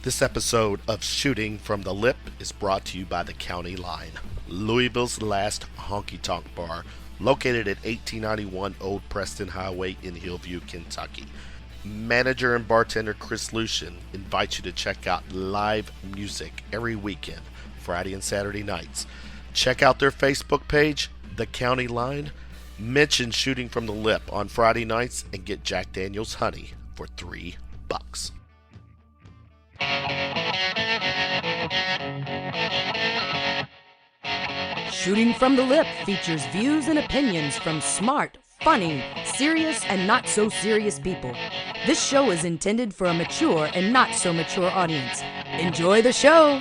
This episode of Shooting from the Lip is brought to you by the County Line, Louisville's last honky-tonk bar, located at 1891 Old Preston Highway in Hillview, Kentucky. Manager and bartender Chris Lucien invites you to check out live music every weekend, Friday and Saturday nights. Check out their Facebook page, The County Line. Mention Shooting from the Lip on Friday nights and get Jack Daniel's Honey for $3. Shooting from the Lip features views and opinions from smart, funny, serious, and not so serious people. This show is intended for a mature and not so mature audience. Enjoy the show!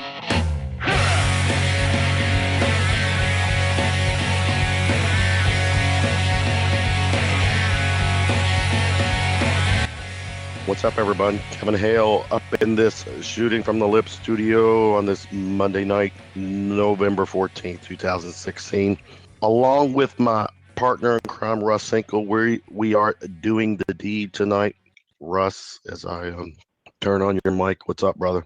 What's up, everyone? Kevin Hale up in this Shooting from the Lip studio on this Monday night, November 14th, 2016. Along with my partner in crime, Russ Hinkle, we are doing the deed tonight. Russ, as I turn on your mic, what's up, brother?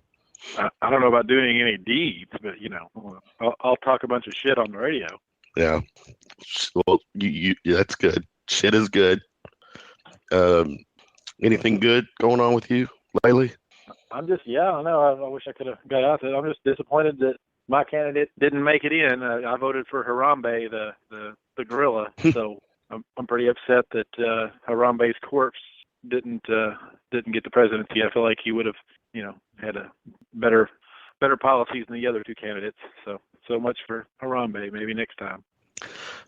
I don't know about doing any deeds, but, you know, I'll talk a bunch of shit on the radio. Yeah. Well, you that's good. Shit is good. Anything good going on with you lately? I don't know. I wish I could have got out there. I'm just disappointed that my candidate didn't make it in. I voted for Harambe, the gorilla. So I'm pretty upset that Harambe's corpse didn't get the presidency. I feel like he would have, had a better policies than the other two candidates. So much for Harambe. Maybe next time.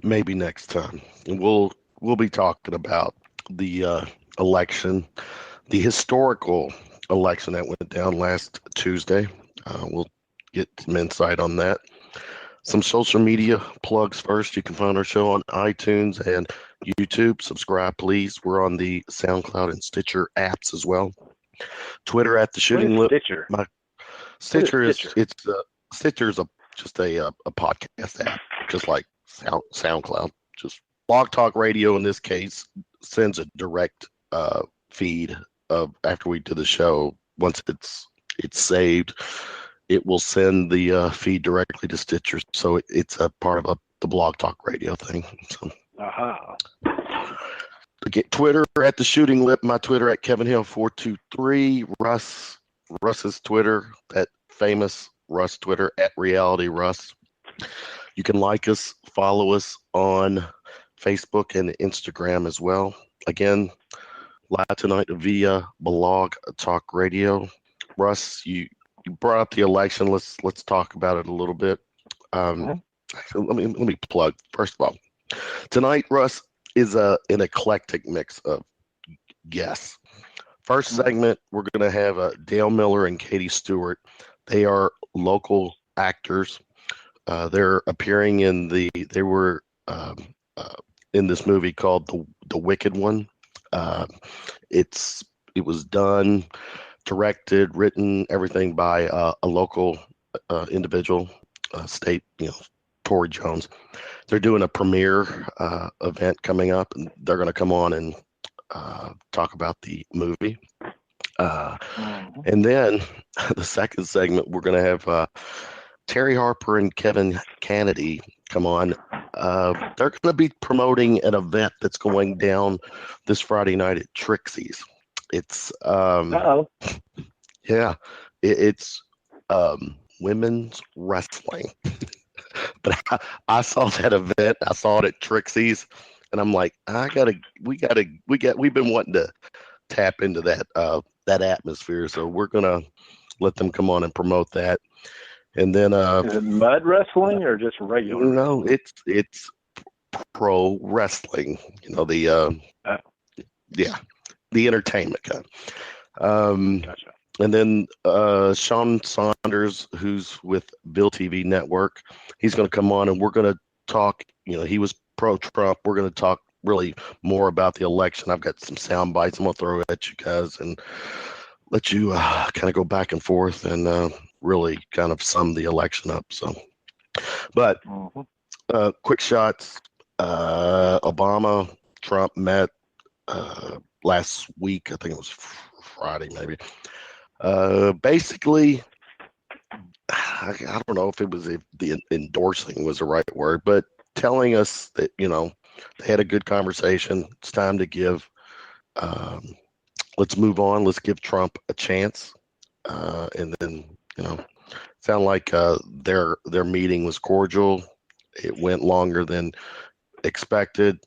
Maybe next time. We'll be talking about the election, the historical election that went down last Tuesday. We'll get some insight on that. Some social media plugs first. You can find our show on iTunes and YouTube. Subscribe, please. We're on the SoundCloud and Stitcher apps as well. Twitter at the Shooting Lip. Stitcher. Stitcher is Stitcher's just a podcast app, just like SoundCloud. Just Blog Talk Radio in this case sends a direct feed of after we do the show. Once it's saved, it will send the feed directly to Stitcher, so it's a part of the Blog Talk Radio thing. So, Get Twitter at the Shooting Lip. My Twitter at Kevin Hill 423. Russ's Twitter, that famous Russ Twitter at Reality Russ. You can like us, follow us on Facebook and Instagram as well. Again, live tonight via Blog Talk Radio. Russ, you brought up the election. Let's talk about it a little bit. Let me plug. First of all, tonight, Russ, is an eclectic mix of guests. First segment, we're going to have Dale Miller and Katie Stewart. They are local actors. They're appearing they were in this movie called The Wicked One. It was done, directed, written, everything by a local individual, state, Tori Jones. They're doing a premiere event coming up, and they're going to come on and talk about the movie. And then the second segment, we're going to have Terry Harper and Kevin Kennedy come on. They're going to be promoting an event that's going down this Friday night at Trixie's. It's it's women's wrestling. But I saw that event. I saw it at Trixie's, and I'm like, we've been wanting to tap into that atmosphere. So we're gonna let them come on and promote that. And then is it mud wrestling or just regular? No, it's pro wrestling. The entertainment kind. Gotcha. And then Saunders, who's with Ville TV Network, he's going to come on and we're going to talk. He was pro-Trump. We're going to talk really more about the election. I've got some sound bites I'm going to throw at you guys and let you kind of go back and forth and really kind of sum the election up. So, but quick shots. Obama, Trump met last week. I think it was Friday, maybe. Basically, I don't know if the endorsing was the right word, but telling us that, they had a good conversation. It's time to give, let's move on. Let's give Trump a chance. And then, sound like their meeting was cordial. It went longer than expected.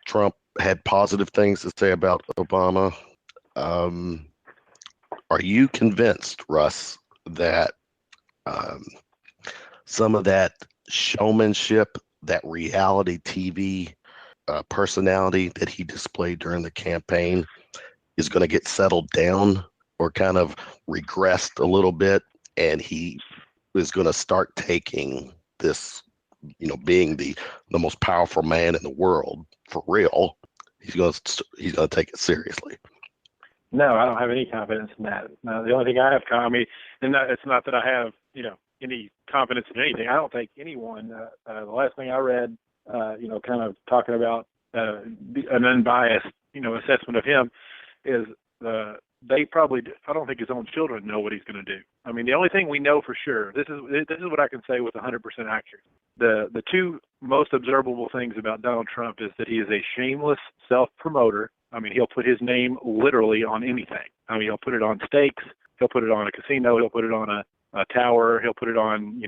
Trump had positive things to say about Obama. Are you convinced, Russ, that some of that showmanship, that reality TV personality that he displayed during the campaign is going to get settled down or kind of regressed a little bit, and he is going to start taking this, being the most powerful man in the world for real? He's going to take it seriously. No, I don't have any confidence in that. No, the only thing I have, it's not that I have, any confidence in anything. I don't think anyone. The last thing I read, kind of talking about an unbiased, assessment of him, is they probably. I don't think his own children know what he's going to do. I mean, the only thing we know for sure, this is what I can say with 100% accuracy. The two most observable things about Donald Trump is that he is a shameless self-promoter. I mean, he'll put his name literally on anything. I mean, he'll put it on steaks. He'll put it on a casino. He'll put it on a tower. He'll put it on,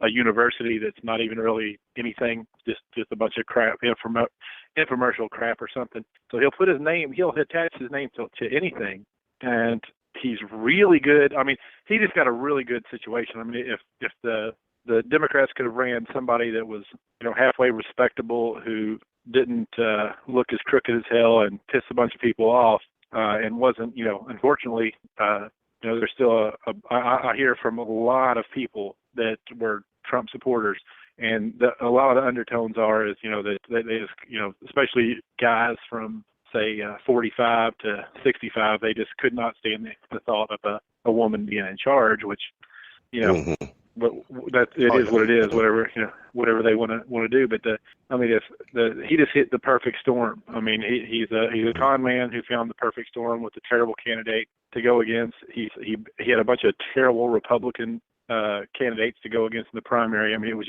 a university that's not even really anything, just a bunch of crap, infomercial crap or something. So he'll put his name, he'll attach his name to anything, and he's really good. I mean, he just got a really good situation. I mean, if the Democrats could have ran somebody that was, halfway respectable, who didn't look as crooked as hell and piss a bunch of people off, and wasn't, unfortunately, there's still I hear from a lot of people that were Trump supporters, and a lot of the undertones is, that they just, especially guys from, say, 45 to 65, they just could not stand the thought of a woman being in charge, which, Mm-hmm. but that it is what it is, whatever they want to do. But he just hit the perfect storm. I mean, he's a con man who found the perfect storm with a terrible candidate to go against. He had a bunch of terrible Republican candidates to go against in the primary. I mean,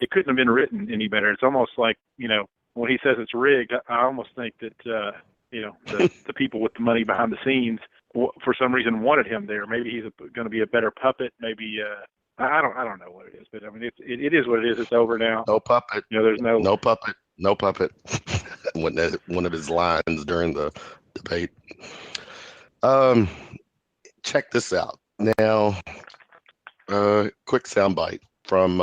it couldn't have been written any better. It's almost like, when he says it's rigged, I almost think that the people with the money behind the scenes for some reason wanted him there. Maybe he's going to be a better puppet. Maybe I don't know what it is, but I mean it is what it is. It's over now. No puppet. There's no puppet. No puppet. One of his lines during the debate. Check this out now. Quick soundbite from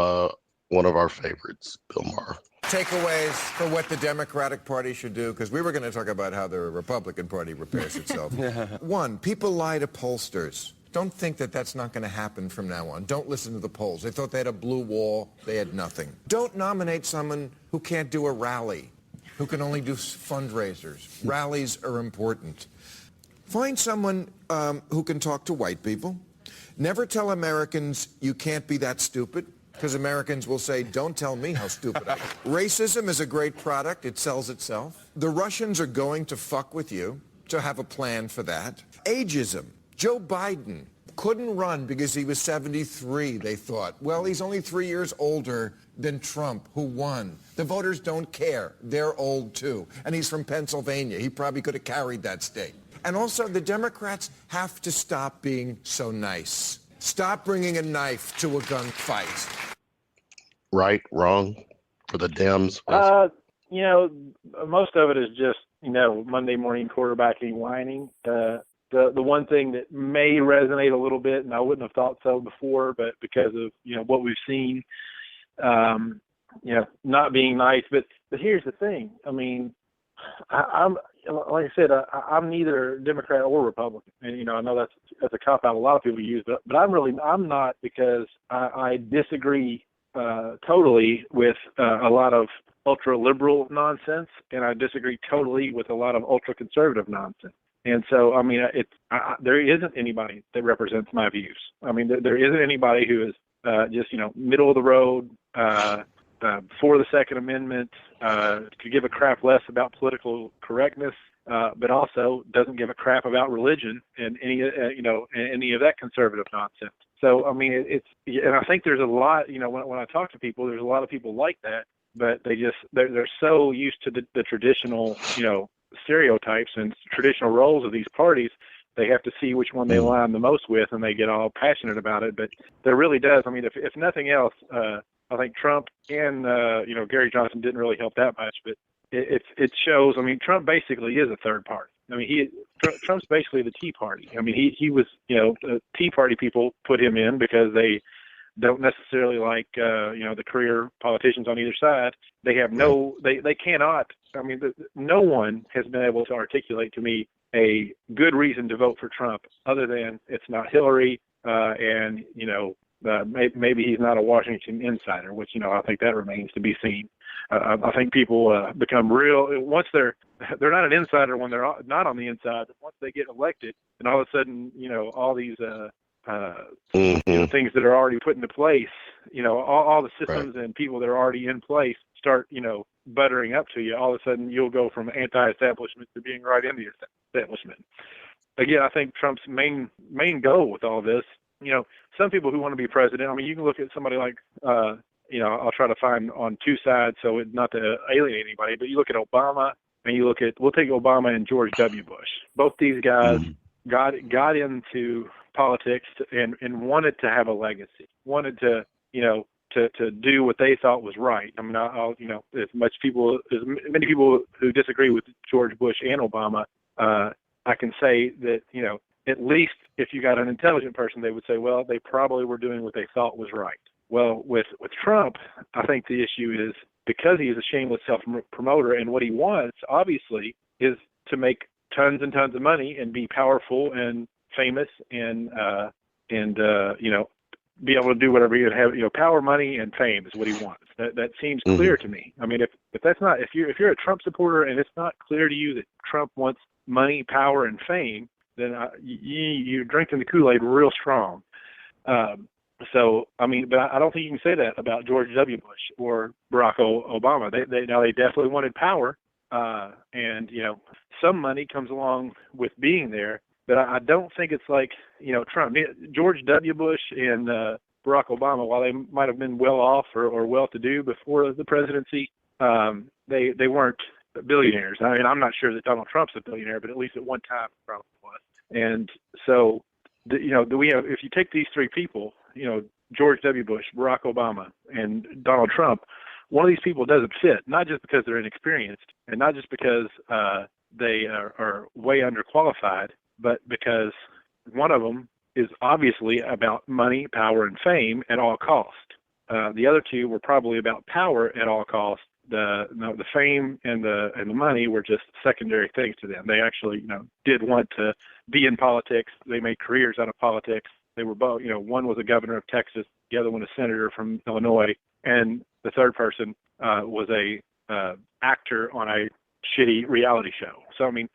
one of our favorites, Bill Maher. Takeaways for what the Democratic Party should do, because we were going to talk about how the Republican Party repairs itself. One, people lie to pollsters. Don't think that that's not going to happen from now on. Don't listen to the polls. They thought they had a blue wall. They had nothing. Don't nominate someone who can't do a rally, who can only do fundraisers. Rallies are important. Find someone who can talk to white people. Never tell Americans you can't be that stupid, because Americans will say, don't tell me how stupid I am. Racism is a great product. It sells itself. The Russians are going to fuck with you, so have a plan for that. Ageism. Joe Biden couldn't run because he was 73, they thought. Well, he's only 3 years older than Trump, who won. The voters don't care. They're old, too. And he's from Pennsylvania. He probably could have carried that state. And also, the Democrats have to stop being so nice. Stop bringing a knife to a gunfight. Right, wrong for the Dems? Most of it is just, Monday morning quarterbacking, whining. The one thing that may resonate a little bit, and I wouldn't have thought so before, but because of, what we've seen, not being nice. But here's the thing. I mean, I'm like I said, I'm neither Democrat or Republican, and I know that's a cop out a lot of people use, but I'm not, because I disagree totally with a lot of ultra liberal nonsense, and I disagree totally with a lot of ultra conservative nonsense. And so, I mean, there isn't anybody that represents my views. I mean, there isn't anybody who is just, middle of the road, for the Second Amendment, could give a crap less about political correctness, but also doesn't give a crap about religion and any of that conservative nonsense. So I mean, and I think there's a lot. When I talk to people, there's a lot of people like that, but they're so used to the traditional stereotypes and traditional roles of these parties. They have to see which one they align the most with, and they get all passionate about it. But there really does. I mean, if nothing else, I think Trump and Gary Johnson didn't really help that much, but it shows. I mean, Trump basically is a third party. I mean, Trump's basically the Tea Party. I mean, he was, the Tea Party people put him in because they don't necessarily like, the career politicians on either side. They have they cannot. I mean, no one has been able to articulate to me a good reason to vote for Trump other than it's not Hillary, and maybe he's not a Washington insider, which I think that remains to be seen. I think people become real once they're not an insider when they're not on the inside. But once they get elected, and all of a sudden, all these things that are already put into place, all the systems and people that are already in place start, buttering up to you. All of a sudden, you'll go from anti-establishment to being right in the establishment. Again, I think Trump's main goal with all this, some people who want to be president. I mean, you can look at somebody like. I'll try to find on two sides so not to alienate anybody, but you look at Obama and we'll take Obama and George W. Bush. Both these guys got into politics and wanted to have a legacy, wanted to do what they thought was right. I mean, as many people who disagree with George Bush and Obama, I can say that, at least if you got an intelligent person, they would say, well, they probably were doing what they thought was right. Well, with Trump, I think the issue is because he is a shameless self-promoter, and what he wants, obviously, is to make tons and tons of money and be powerful and famous and be able to do whatever you have. Power, money, and fame is what he wants. That seems clear to me. I mean, if that's not, if you're a Trump supporter and it's not clear to you that Trump wants money, power, and fame, then you're drinking the Kool-Aid real strong. So, I mean, but I don't think you can say that about George W. Bush or Barack Obama. They definitely wanted power, and, some money comes along with being there, but I don't think it's like, Trump. George W. Bush and Barack Obama, while they might have been well off or well-to-do before the presidency, they weren't billionaires. I mean, I'm not sure that Donald Trump's a billionaire, but at least at one time he probably was. And so, if you take these three people, George W. Bush, Barack Obama, and Donald Trump, one of these people doesn't fit, not just because they're inexperienced and not just because they are way underqualified, but because one of them is obviously about money, power, and fame at all cost. The other two were probably about power at all cost. The fame and the money were just secondary things to them. They actually, did want to be in politics. They made careers out of politics. They were both, one was a governor of Texas, the other one a senator from Illinois, and the third person was a actor on a shitty reality show. So I mean,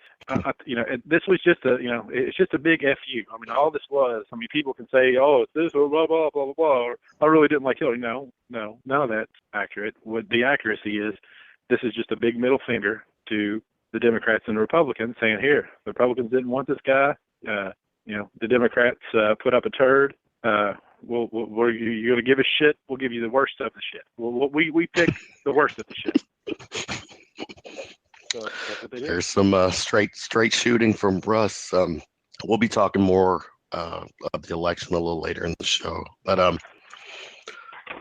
this was just it's just a big FU. I mean, all this was. I mean, people can say, oh, it's this or blah blah blah blah blah. Or I really didn't like Hillary. No, none of that's accurate. What the accuracy is, this is just a big middle finger to the Democrats and the Republicans, saying, here, the Republicans didn't want this guy. The Democrats put up a turd. You're going to give us shit, we'll give you the worst of the shit. We pick the worst of the shit. So there's some straight shooting from Russ. We'll be talking more of the election a little later in the show. But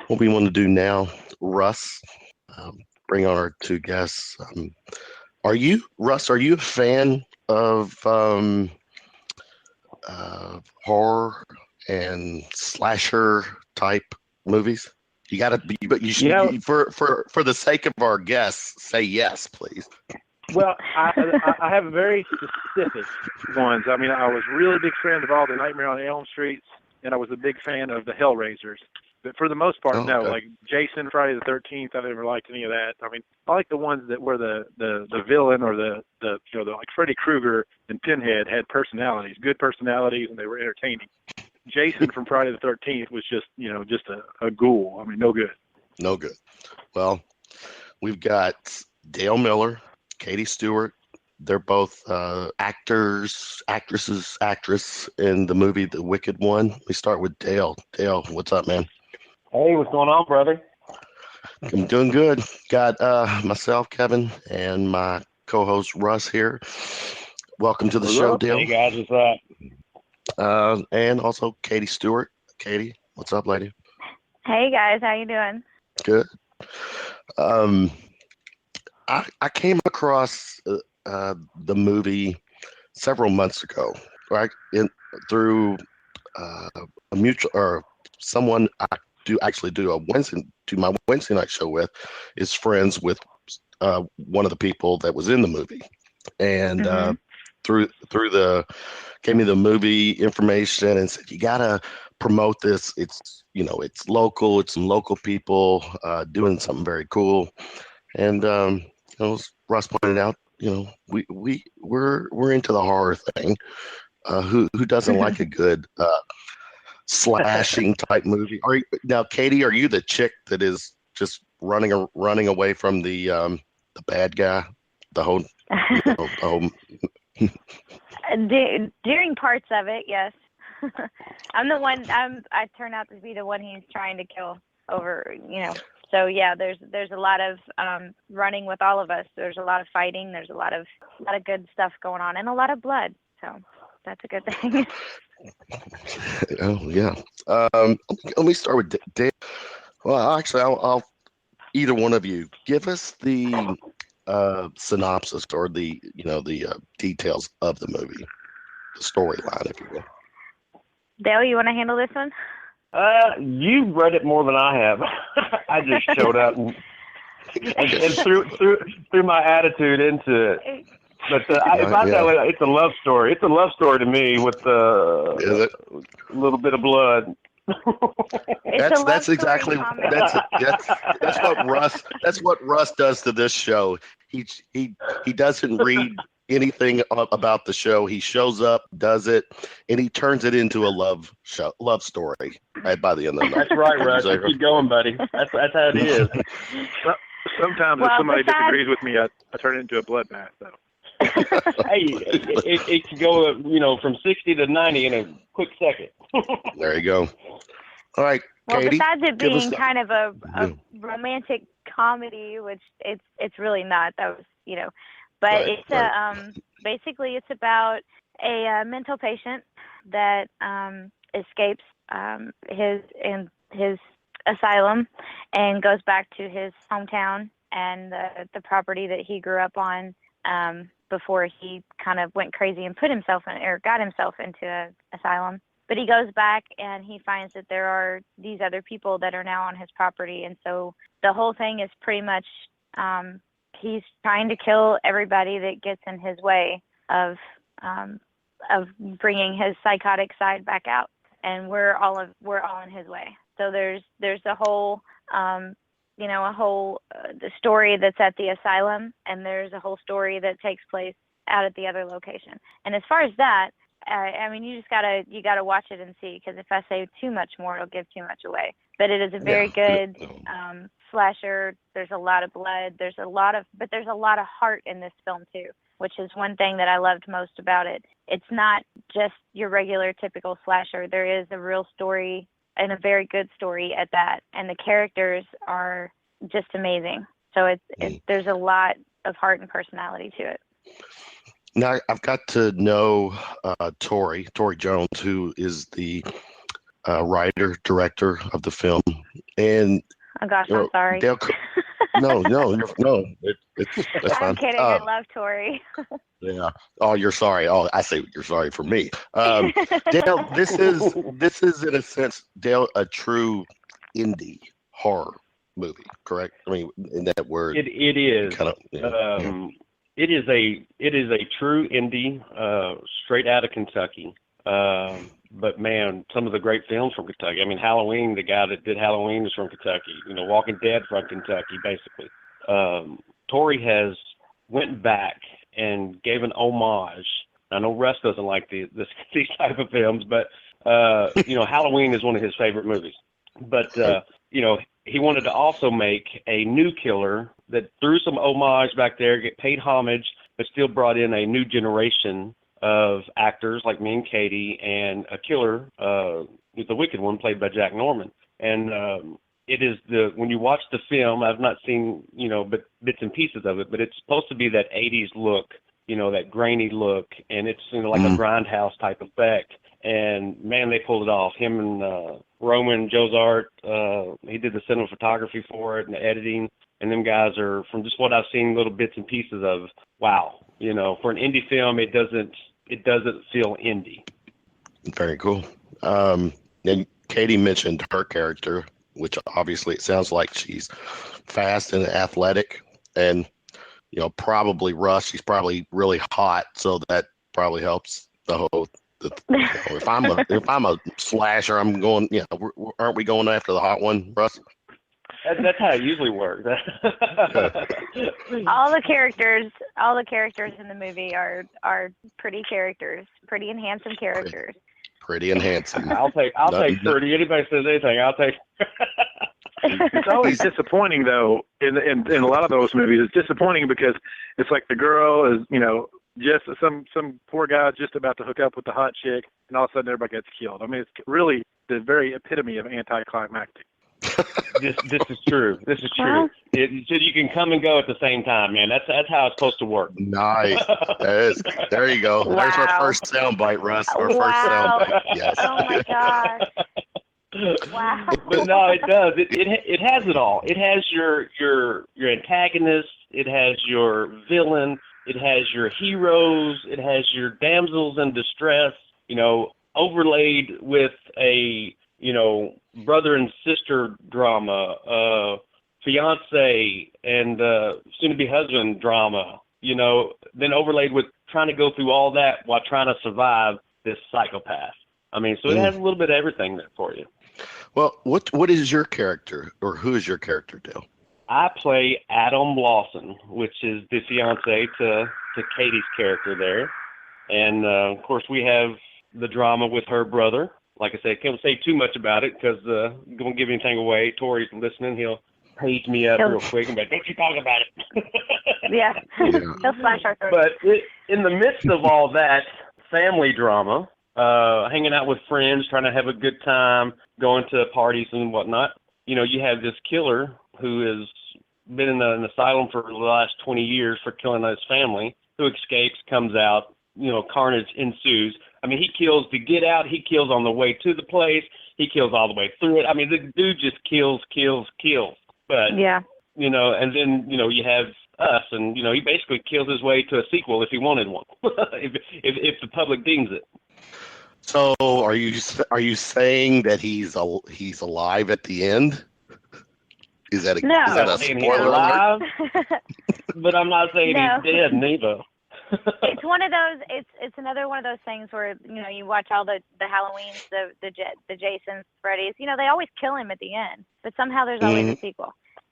what we want to do now, Russ, bring on our two guests. Are you a fan of horror and slasher type movies? You got to be, but you should, for the sake of our guests, say yes, please. Well, I have very specific ones. I mean, I was really big fan of all the Nightmare on Elm Streets, and I was a big fan of the Hellraisers. But for the most part, no. Okay. Like Jason, Friday the 13th, I never liked any of that. I mean, I like the ones that were the villain or the like Freddy Krueger and Pinhead had personalities, good personalities, and they were entertaining. Jason from Friday the 13th was just a ghoul. I mean, no good. No good. Well, we've got Dale Miller, Katie Stewart. They're both actors, actress in the movie The Wicked One. We start with Dale. Dale, what's up, man? Hey, what's going on, brother? I'm doing good. Got myself, Kevin, and my co-host Russ here. Welcome to the show, Dale. Hey guys, what's up? And also Katie Stewart. Katie, what's up, lady? Hey guys, how you doing? Good. I came across the movie several months ago, right? Through a mutual or someone I do my Wednesday night show with is friends with one of the people that was in the movie, and through the gave me the movie information and said, you gotta promote this. It's local. It's some local people doing something very cool. And as Russ pointed out, we're into the horror thing. Who doesn't like a good slashing type movie? Now, Katie, are you the chick that is just running away from the bad guy? The whole, During parts of it, yes. I'm the one. I turn out to be the one he's trying to kill over. So yeah, there's a lot of running with all of us. There's a lot of fighting. There's a lot of good stuff going on, and a lot of blood. So that's a good thing. Oh yeah. Let me start with Dave. Well, actually, I'll either one of you give us the synopsis or the details of the movie, the storyline, if you will. Dale, you want to handle this one? You read it more than I have. I just showed up and threw my attitude into it. But if I tell it, it's a love story. It's a love story to me with a little bit of blood. That's exactly that's what Russ does to this show. He doesn't read anything about the show. He shows up, does it, and he turns it into a love story right by the end of the night. That's right, Russ. Keep going, buddy. That's how it is. Sometimes if somebody disagrees with me, I turn it into a bloodbath. So. Hey, it can go from 60 to 90 in a quick second. There you go. All right, well, Katie, besides it being kind of a romantic comedy, which it's really not. That was but right, it's basically it's about a mental patient that escapes his asylum and goes back to his hometown and the property that he grew up on before he kind of went crazy and got himself into an asylum. But he goes back and he finds that there are these other people that are now on his property, and so the whole thing is pretty much he's trying to kill everybody that gets in his way of bringing his psychotic side back out, and we're all in his way. So there's a whole the story that's at the asylum, and there's a whole story that takes place out at the other location. And as far as that, you gotta watch it and see, because if I say too much more, it'll give too much away. But it is a very good slasher. There's a lot of blood. There's a lot of heart in this film too, which is one thing that I loved most about it. It's not just your regular typical slasher. There is a real story, and a very good story at that. And the characters are just amazing. So there's a lot of heart and personality to it. Now, I've got to know Tori Jones, who is the writer, director of the film. And oh gosh, I'm sorry. No, that's fine. I'm kidding. I love Tori. Yeah. Oh, you're sorry. Oh, I say you're sorry for me. Dale, this is in a sense, Dale, a true indie horror movie, correct? I mean, in that word. It is. Kind of. It is a true indie, straight out of Kentucky. But man, some of the great films from Kentucky. I mean, Halloween, the guy that did Halloween is from Kentucky. Walking Dead from Kentucky, basically. Tori has went back and gave an homage. I know Russ doesn't like these type of films, but Halloween is one of his favorite movies. But he wanted to also make a new killer that threw some homage back there, get paid homage, but still brought in a new generation of actors like me and Katie, and a killer, the wicked one, played by Jack Norman. And it is when you watch the film, I've not seen, but bits and pieces of it, but it's supposed to be that 80s look, that grainy look, and it's like a grindhouse type effect. And man, they pulled it off. Him and Roman Josart, he did the cinematography for it and the editing. And them guys are, from just what I've seen, little bits and pieces of, wow. For an indie film, it doesn't feel indie. Very cool. And Katie mentioned her character, which obviously it sounds like she's fast and athletic, and probably Russ. She's probably really hot, so that probably helps the whole. If I'm a slasher, I'm going. Aren't we going after the hot one, Russ? That's how it usually works. all the characters in the movie are pretty characters, pretty and handsome characters. Pretty and handsome. I'll take pretty. Anybody says anything, I'll take. It's always disappointing, though. In a lot of those movies, it's disappointing because it's like the girl is, just some poor guy just about to hook up with the hot chick, and all of a sudden everybody gets killed. I mean, it's really the very epitome of anticlimactic. This is true. This is true. Well, You can come and go at the same time, man. That's how it's supposed to work. Nice. There you go. Wow. There's our first soundbite, Russ. Our first soundbite. Yes. Oh my gosh. Wow. But no, it does. It has it all. It has your antagonist. It has your villain. It has your heroes. It has your damsels in distress. Overlaid with a brother and sister drama, fiance and soon-to-be husband drama. Then overlaid with trying to go through all that while trying to survive this psychopath. I mean, so it has a little bit of everything there for you. Well, what is your character, or who is your character, Dale? I play Adam Lawson, which is the fiance to Katie's character there. And, of course, we have the drama with her brother. Like I said, can't say too much about it because don't give anything away. Tori's listening. He'll page me up real quick and be like, don't you talk about it. Yeah. He'll slash our throat. But in the midst of all that family drama, hanging out with friends, trying to have a good time, going to parties and whatnot, you have this killer who has been in an asylum for the last 20 years for killing his family, who escapes, comes out, carnage ensues. I mean, he kills to get out. He kills on the way to the place. He kills all the way through it. I mean, the dude just kills. But, yeah. And then, you have us, and, he basically kills his way to a sequel if he wanted one, if the public deems it. So are you saying that he's alive at the end? Is that a spoiler alert? But I'm not saying he's dead neither. It's one of those. It's another one of those things where you watch all the Halloweens, the Jasons, Freddy's. They always kill him at the end, but somehow there's always a sequel.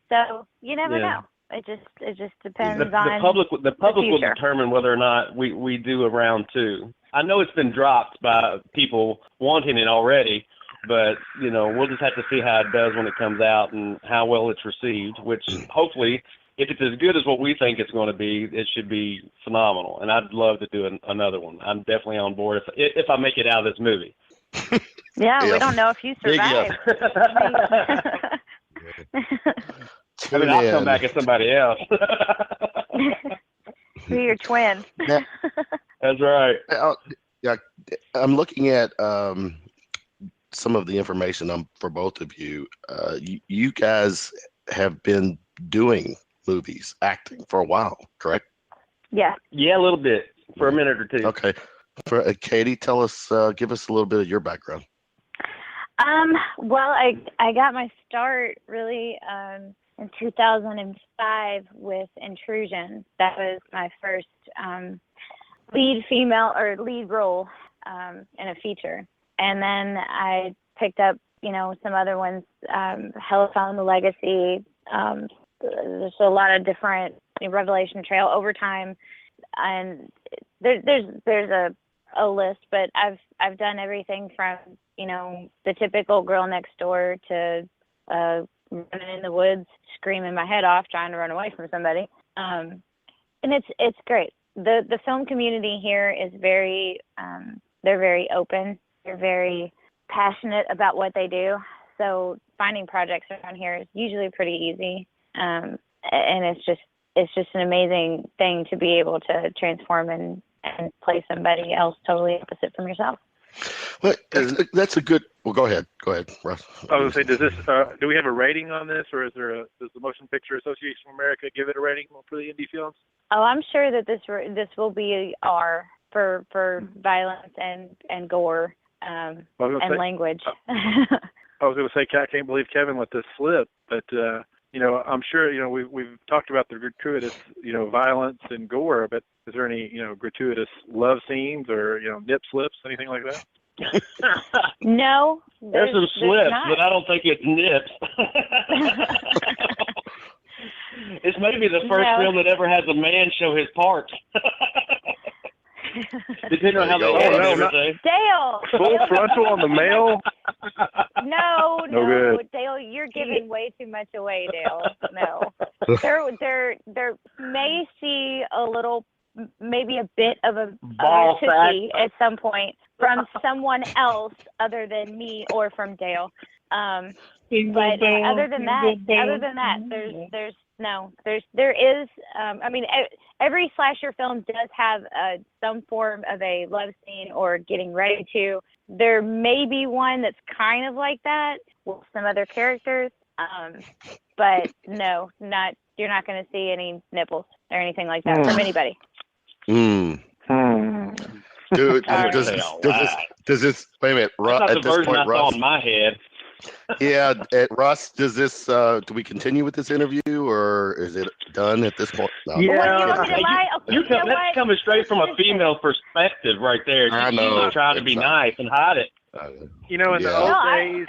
So you never know. It just depends on the public will determine whether or not we do a round two. I know it's been dropped by people wanting it already, but we'll just have to see how it does when it comes out and how well it's received. Which hopefully, if it's as good as what we think it's going to be, it should be phenomenal. And I'd love to do another one. I'm definitely on board if I make it out of this movie. Yeah, we don't know if you survive. I mean, I'll come back as somebody else. Be your twin. Yeah. That's right. I'm looking at some of the information for both of you. You guys have been doing movies, acting for a while, correct? Yeah. Yeah, a little bit, for a minute or two. Okay. For Katie, give us a little bit of your background. Well, I got my start really in 2005 with Intrusion. That was my first lead role in a feature. And then I picked up, some other ones, Hell Found the Legacy. There's a lot of different Revelation Trail, Overtime, and there's a list, but I've done everything from, the typical girl next door to running in the woods, screaming my head off, trying to run away from somebody. And it's great. The film community here is very, they're very open. They're very passionate about what they do. So finding projects around here is usually pretty easy. And it's just an amazing thing to be able to transform and play somebody else totally opposite from yourself. Well, that's a good. Well, go ahead, Russ. I was going to say, does this? Do we have a rating on this, or does the Motion Picture Association of America give it a rating for the indie films? Oh, I'm sure that this will be R for violence and gore and language. I was going to say, I can't believe Kevin let this slip, but I'm sure we've talked about the gratuitous violence and gore, but is there any gratuitous love scenes or nip slips, anything like that? No, there's some slips, but I don't think it's nips. It's maybe the first film that ever has a man show his parts. Depending on how they edit everything. Dale! Full frontal on the male? No, good. Dale, you're giving way too much away, Dale. No. There may see a little, maybe a bit of a tootsie at some point from someone else other than me or from Dale. But other than that, there is. Every slasher film does have some form of a love scene or getting ready to. There may be one that's kind of like that with some other characters, but no, you're not going to see any nipples or anything like that from anybody. Dude, does this? Wait a minute, Russ. At this point, Russ. In my head. Yeah, Russ, does this? Do we continue with this interview, or is it done at this point? No. That's coming straight from a female perspective, right there. I know. She's trying to be nice and hide it. In the old days.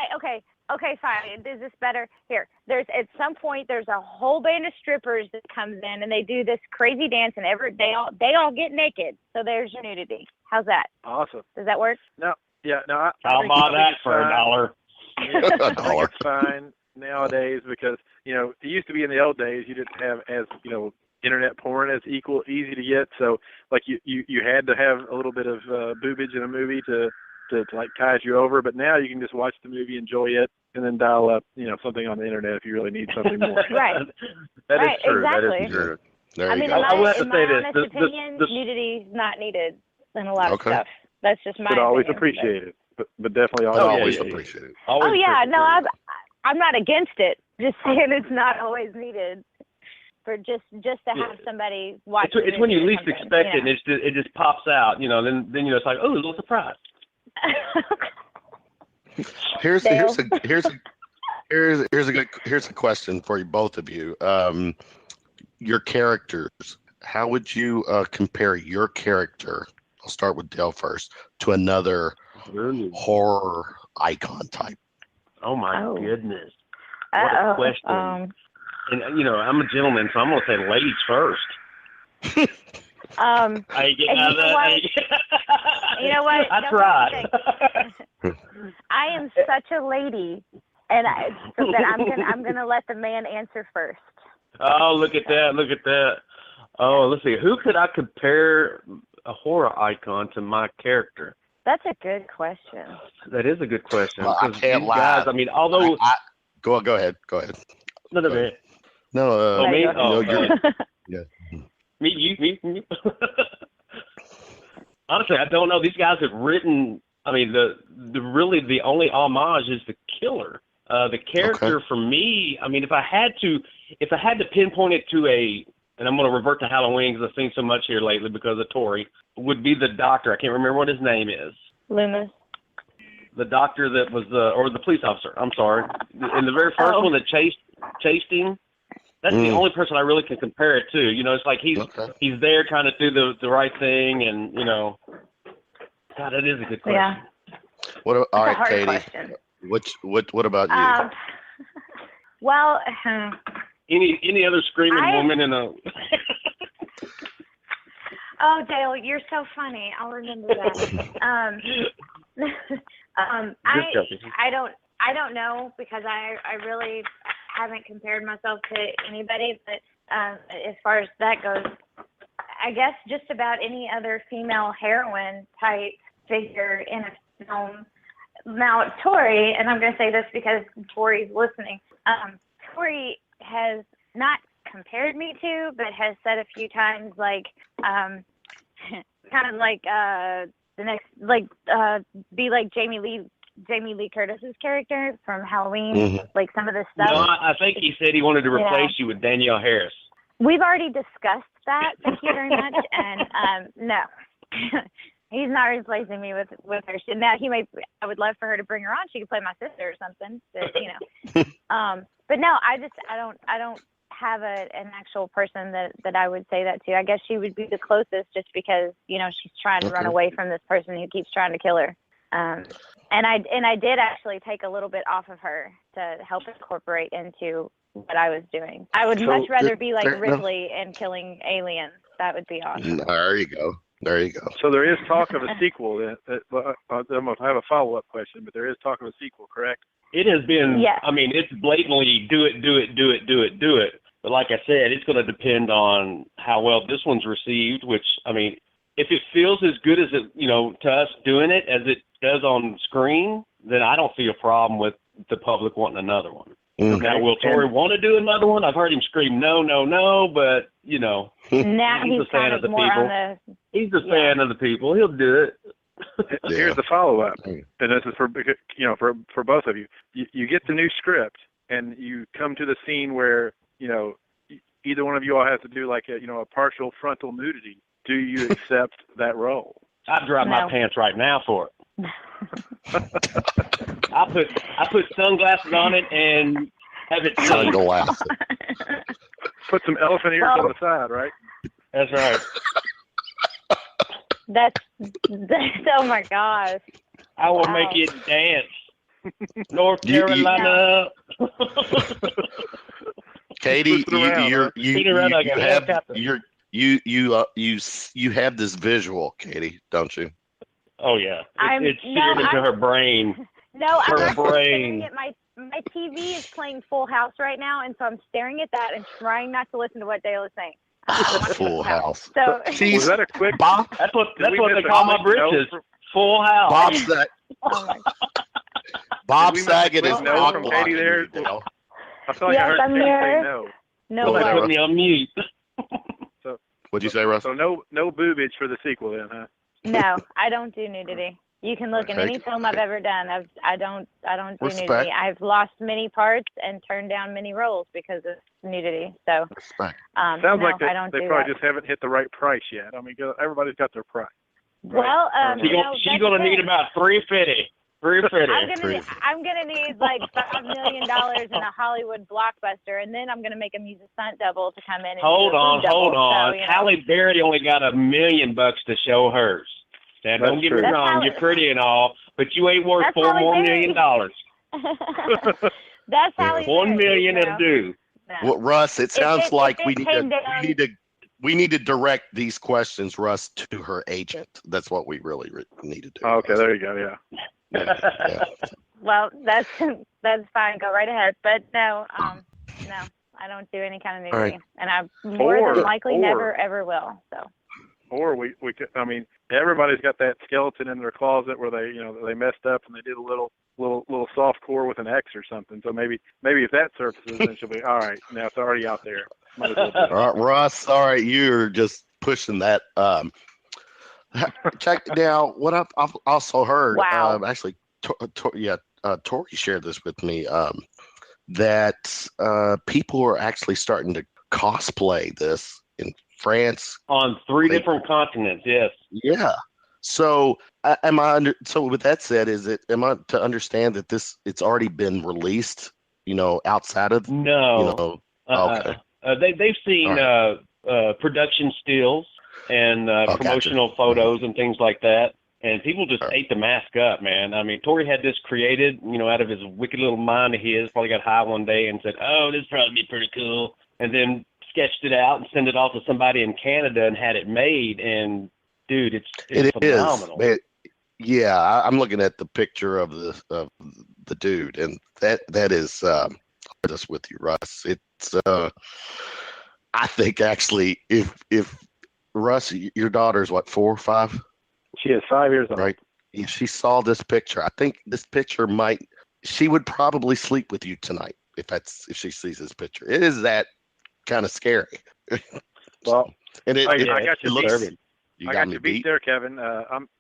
Okay, fine. Is this better? Here, at some point there's a whole band of strippers that comes in and they do this crazy dance, and they all get naked. So there's your nudity. How's that? Awesome. Does that work? No. Yeah. No. I'll buy that for $1. I think it's fine nowadays because it used to be in the old days you didn't have as internet porn as easy to get, so like you had to have a little bit of boobage in a movie to like tide you over, but now you can just watch the movie, enjoy it, and then dial up something on the internet if you really need something more. Right. That is true. Exactly. That is true. There you go. I will have to in say my this. honest opinion, nudity is not not in a lot of stuff. That's just my but always opinion. Appreciate it. But definitely always appreciate it. I'm not against it. Just saying it's not always needed for just to have somebody watch. It's when you least expect it, and it just pops out. Then it's like, oh, a little surprise. Here's a question for you, both of you. Your characters. How would you compare your character? I'll start with Dale first, to another horror icon type. Oh my goodness! What a question! And I'm a gentleman, so I'm gonna say ladies first. I get out of that. You know what? I tried. I am such a lady, and I'm gonna let the man answer first. Oh, look at that! Look at that! Oh, let's see. Who could I compare a horror icon to my character? That's a good question. That is a good question. Well, I can't lie. Guys, although go ahead. No, go ahead. No, me. No, yeah. Me. Honestly, I don't know. These guys have written. The only homage is the killer. The character for me. If I had to pinpoint it to and I'm going to revert to Halloween because I've seen so much here lately because of Tori, would be the doctor. I can't remember what his name is. Loomis. The doctor that was, or the police officer, I'm sorry. In the very first one that chased him, that's the only person I really can compare it to. It's like he's there trying to do the right thing, and, God, that is a good question. Yeah. All right, Katie. Question. What about you? Well... Any other screaming woman in a... Oh, Dale, you're so funny. I'll remember that. I don't know because I really haven't compared myself to anybody, but as far as that goes, I guess just about any other female heroine type figure in a film. Now, Tori, and I'm going to say this because Tori's listening, Tori has not compared me to, but has said a few times, like, kind of like the next, like, be like Jamie Lee Curtis's character from Halloween, like some of the stuff. No, I think he said he wanted to replace you with Danielle Harris. We've already discussed that. Thank you very much. And no, he's not replacing me with her. Now I would love for her to bring her on. She could play my sister or something. But, but no, I don't have an actual person that I would say that to. I guess she would be the closest, just because she's trying to run away from this person who keeps trying to kill her. And I did actually take a little bit off of her to help incorporate into what I was doing. I would much rather be like Ripley and killing aliens. That would be awesome. There you go. So there is talk of a sequel. I have a follow-up question, but there is talk of a sequel, correct? It has been, yes. I mean, it's blatantly do it. But like I said, it's going to depend on how well this one's received, which, I mean, if it feels as good as it, to us doing it as it does on screen, then I don't see a problem with the public wanting another one. Okay. Now, will Tori want to do another one? I've heard him scream, no, but, now he's a fan of the people. He's a fan of the people. He'll do it. Here's the follow-up, and this is for both of you. You get the new script, and you come to the scene where either one of you all has to do like a partial frontal nudity. Do you accept that role? I'd drop my pants right now for it. I put sunglasses on it and have it sunglasses. Put some elephant ears on the side, right? That's right. That's oh my gosh. I will make it dance. North Carolina. Katie, you have this visual, Katie, don't you? Oh yeah, it's seared into her brain. No, her I'm brain. staring at my TV is playing Full House right now, and so I'm staring at that and trying not to listen to what Dale is saying. Full House. So was that a quick? Bob? That's what they call my britches. Full House. Bob Saget is no from Katie there. I feel like I heard Katie say no. No, they put me on mute. So what'd you say, Russ? So no boobage for the sequel then, huh? No, I don't do nudity. You can look in any film I've ever done. I don't do nudity. I've lost many parts and turned down many roles because of nudity. So sounds like they probably just haven't hit the right price yet. I mean, everybody's got their price. Right? Well, she's gonna need about $350. I'm gonna need like $5 million in a Hollywood blockbuster, and then I'm gonna make him use a stunt double to come in. And hold on. So, Halle Berry only got $1 million to show hers. Now, don't get me wrong, you're pretty and all, but you ain't worth $4 more million. That's Halle Berry. $1 million will do. No. Well, Russ, it sounds like we need to direct these questions, Russ, to her agent. That's what we really need to do. Okay, there you go. Yeah. Well, that's fine. Go right ahead. But no, I don't do any kind of nudity, right. and I more than likely never ever will. So. Or we could, I mean, everybody's got that skeleton in their closet where they messed up and they did a little soft core with an X or something. So maybe if that surfaces, then she'll be all right. Now it's already out there. Might as well do it. All right, Russ. All right, you're just pushing that. Check now. What I've also heard. Wow. Actually, Tori shared this with me. That people are actually starting to cosplay this in France on 3 different continents. Yes. Yeah. So so with that said, am I to understand that it's already been released, outside of no. Okay. They've seen production stills and promotional photos and things like that, and people just ate the mask up, man. I mean, Tori had this created, out of his wicked little mind of his. Probably got high one day and said, "Oh, this probably be pretty cool," and then sketched it out and sent it off to somebody in Canada and had it made. And dude, it's phenomenal. I'm looking at the picture of the dude, and that is this with you, Russ. It's I think actually, if Russ, your daughter's what, 4 or 5? She is 5 years old. Right. If she saw this picture, I think this picture she would probably sleep with you tonight if she sees this picture. It is that kind of scary. Well, and I got you looks, beat. you I got got me you beat there, Kevin.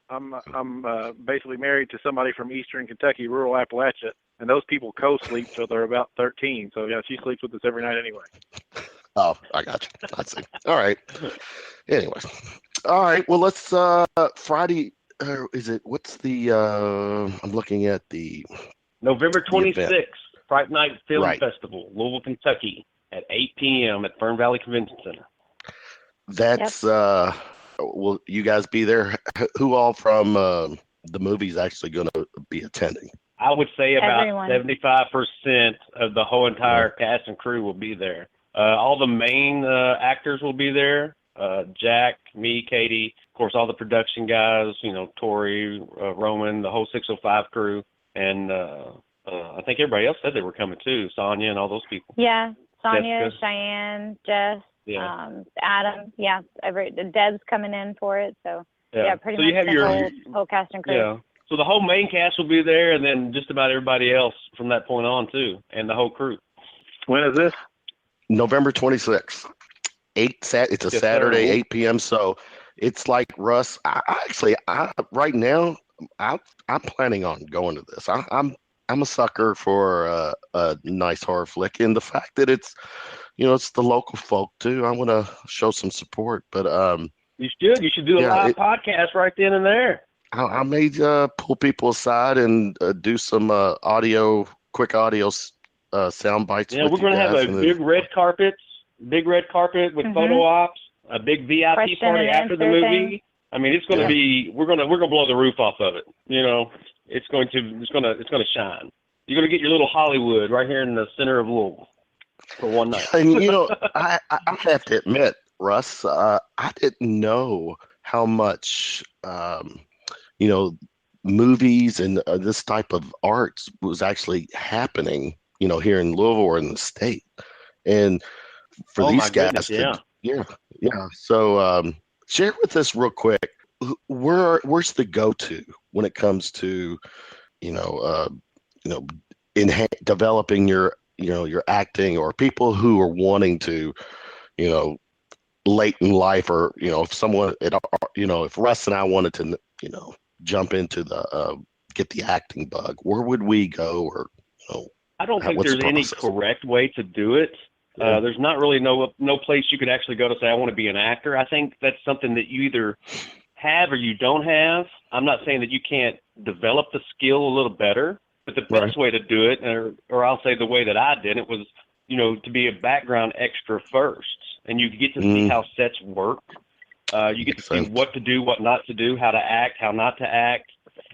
I'm basically married to somebody from Eastern Kentucky, rural Appalachia, and those people co-sleep till they're about 13. So yeah, she sleeps with us every night anyway. Oh, I got you. I see. All right. Anyways, all right. Well, let's Friday. Is it? What's the? I'm looking at the November 26th, Fright Night Film Right. Festival, Louisville, Kentucky, at 8 p.m. at Fern Valley Convention Center. That's will you guys be there? Who all from the movie's actually going to be attending? I would say about Everyone. 75% of the whole entire cast and crew will be there. All the main actors will be there. Jack, me, Katie, of course, all the production guys, Tori, Roman, the whole 605 crew. And I think everybody else said they were coming too, Sonia and all those people. Yeah, Sonia, Jessica. Cheyenne, Jess, Yeah. Adam. Yeah, Deb's coming in for it. So yeah, pretty So much you have the whole cast and crew. Yeah. So the whole main cast will be there, and then just about everybody else from that point on too, and the whole crew. When is this? November 26th. It's a Yes, Saturday, sir. 8 p.m. So it's like Russ. Right now, I'm planning on going to this. I'm a sucker for a nice horror flick, and the fact that it's the local folk too. I want to show some support, but You should do a live podcast right then and there. I may pull people aside and do some quick audio sound bites. Yeah, with we're going to have guys, a big red carpet with photo ops, a big VIP Question party and after the answer movie. thing. I mean, it's going to be we're going to blow the roof off of it. It's going to shine. You're going to get your little Hollywood right here in the center of Louisville for one night. And I have to admit, Russ, I didn't know how much movies and this type of arts was actually happening, here in Louisville or in the state. And for Oh, these my guys, goodness, yeah. yeah. So share with us real quick, where's the go-to when it comes to, developing your acting, or people who are wanting to, late in life, or if Russ and I wanted to, jump into the get the acting bug, where would we go? Or I don't think what's the there's any process? correct way to do it. There's not really no place you could actually go to say, I want to be an actor. I think that's something that you either have or you don't have. I'm not saying that you can't develop the skill a little better, but the best way to do it, or I'll say the way that I did it, was, to be a background extra first. And you get to see how sets work. You get to see what to do, what not to do, how to act, how not to act.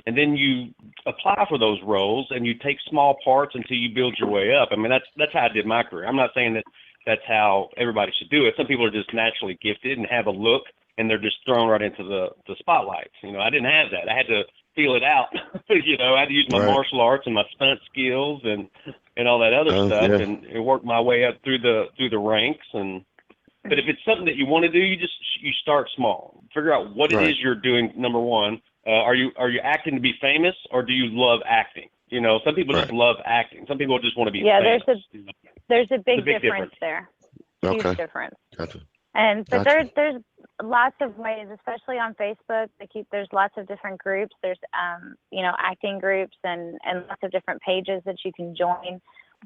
And then you apply for those roles, and you take small parts until you build your way up. I mean, that's how I did my career. I'm not saying that that's how everybody should do it. Some people are just naturally gifted and have a look, and they're just thrown right into the spotlights. I didn't have that. I had to feel it out. I had to use my martial arts and my stunt skills and all that other stuff, and work my way up through the ranks. But if it's something that you want to do, you start small. Figure out what it is you're doing. Number one, are you acting to be famous, or do you love acting? Some people just love acting. Some people just want to be famous. There's a big difference there. Huge difference. Gotcha. But there's lots of ways, especially on Facebook. There's lots of different groups. There's acting groups and lots of different pages that you can join.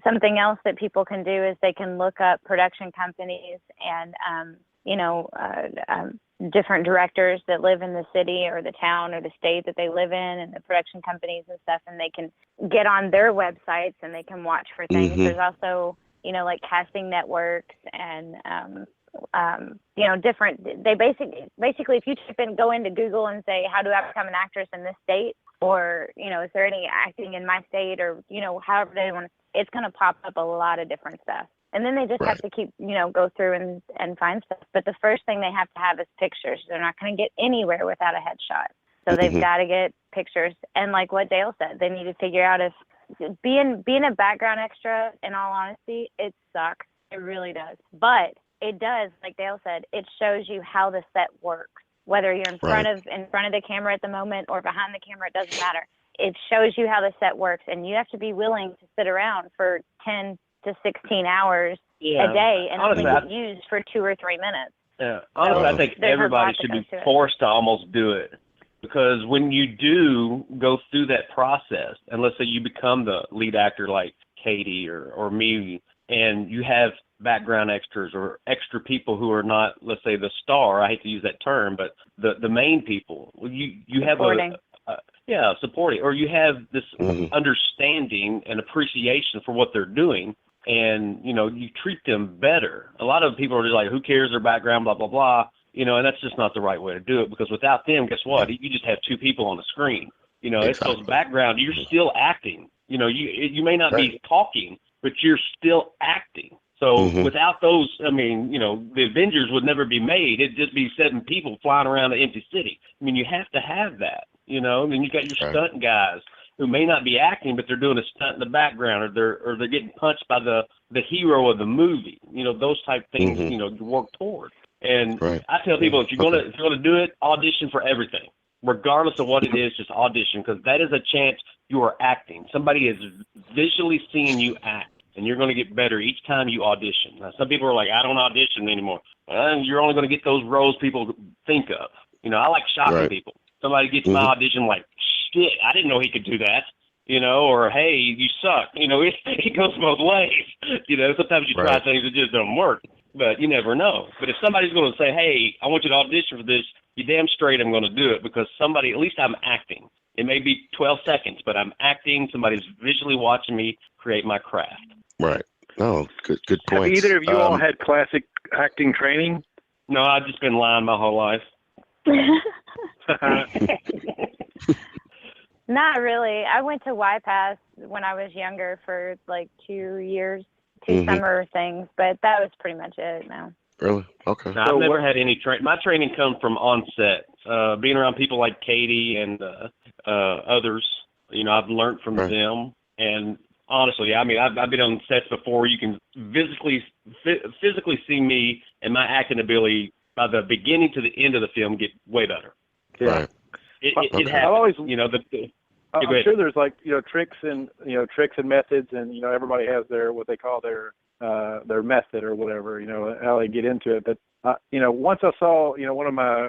Something else that people can do is they can look up production companies and different directors that live in the city or the town or the state that they live in, and the production companies and stuff, and they can get on their websites and they can watch for things. There's also like casting networks and different. They basically if you go into Google and say, how do I become an actress in this state, or is there any acting in my state, or however they want to, it's going to pop up a lot of different stuff. And then they just have to keep, go through and find stuff. But the first thing they have to have is pictures. They're not going to get anywhere without a headshot. So they've got to get pictures. And like what Dale said, they need to figure out if being a background extra, in all honesty, it sucks. It really does. But it does, like Dale said, it shows you how the set works. Whether you're in front of the camera at the moment or behind the camera, it doesn't matter. It shows you how the set works, and you have to be willing to sit around for 10 to 16 hours a day and only get used for 2 or 3 minutes. Yeah, honestly, I think everybody should be forced to almost do it, because when you do go through that process, and let's say you become the lead actor like Katie or me, and you have background extras or extra people who are not, let's say, the star. I hate to use that term, but the main people. You have supporting, or you have this understanding and appreciation for what they're doing, and you treat them better. A lot of people are just like, who cares their background, blah blah blah, and that's just not the right way to do it, because without them, guess what? You just have 2 people on the screen. It's those background. You're still acting. You may not be talking, but you're still acting. So without those, the Avengers would never be made. It'd just be 7 people flying around an empty city. You have to have that, and you got your stunt guys who may not be acting, but they're doing a stunt in the background, or they're getting punched by the hero of the movie. Those type things, you work toward. And I tell people, if you're gonna do it, audition for everything, regardless of what it is. Just audition, because that is a chance you are acting. Somebody is visually seeing you act. And you're going to get better each time you audition. Now, some people are like, I don't audition anymore. You're only going to get those roles people think of. I like shocking people. Somebody gets my audition like, shit, I didn't know he could do that. Or, hey, you suck. It goes both ways. Sometimes you try things that just don't work, but you never know. But if somebody's going to say, hey, I want you to audition for this, you damn straight I'm going to do it, because somebody, at least I'm acting. It may be 12 seconds, but I'm acting. Somebody's visually watching me create my craft. Right. Oh, good point. Have either of you all had classic acting training? No, I've just been lying my whole life. Not really. I went to YPass when I was younger for like 2 years, 2 summer things, but that was pretty much it now. Really? Okay. No, I've never had any training. My training comes from on set, being around people like Katie and others. I've learned from them, and honestly, I've been on sets before. You can physically see me and my acting ability by the beginning to the end of the film get way better. Yeah. Right. It happens. I've always, I'm sure there's like tricks and methods, and everybody has what they call their method or whatever, how they get into it. But once I saw one of my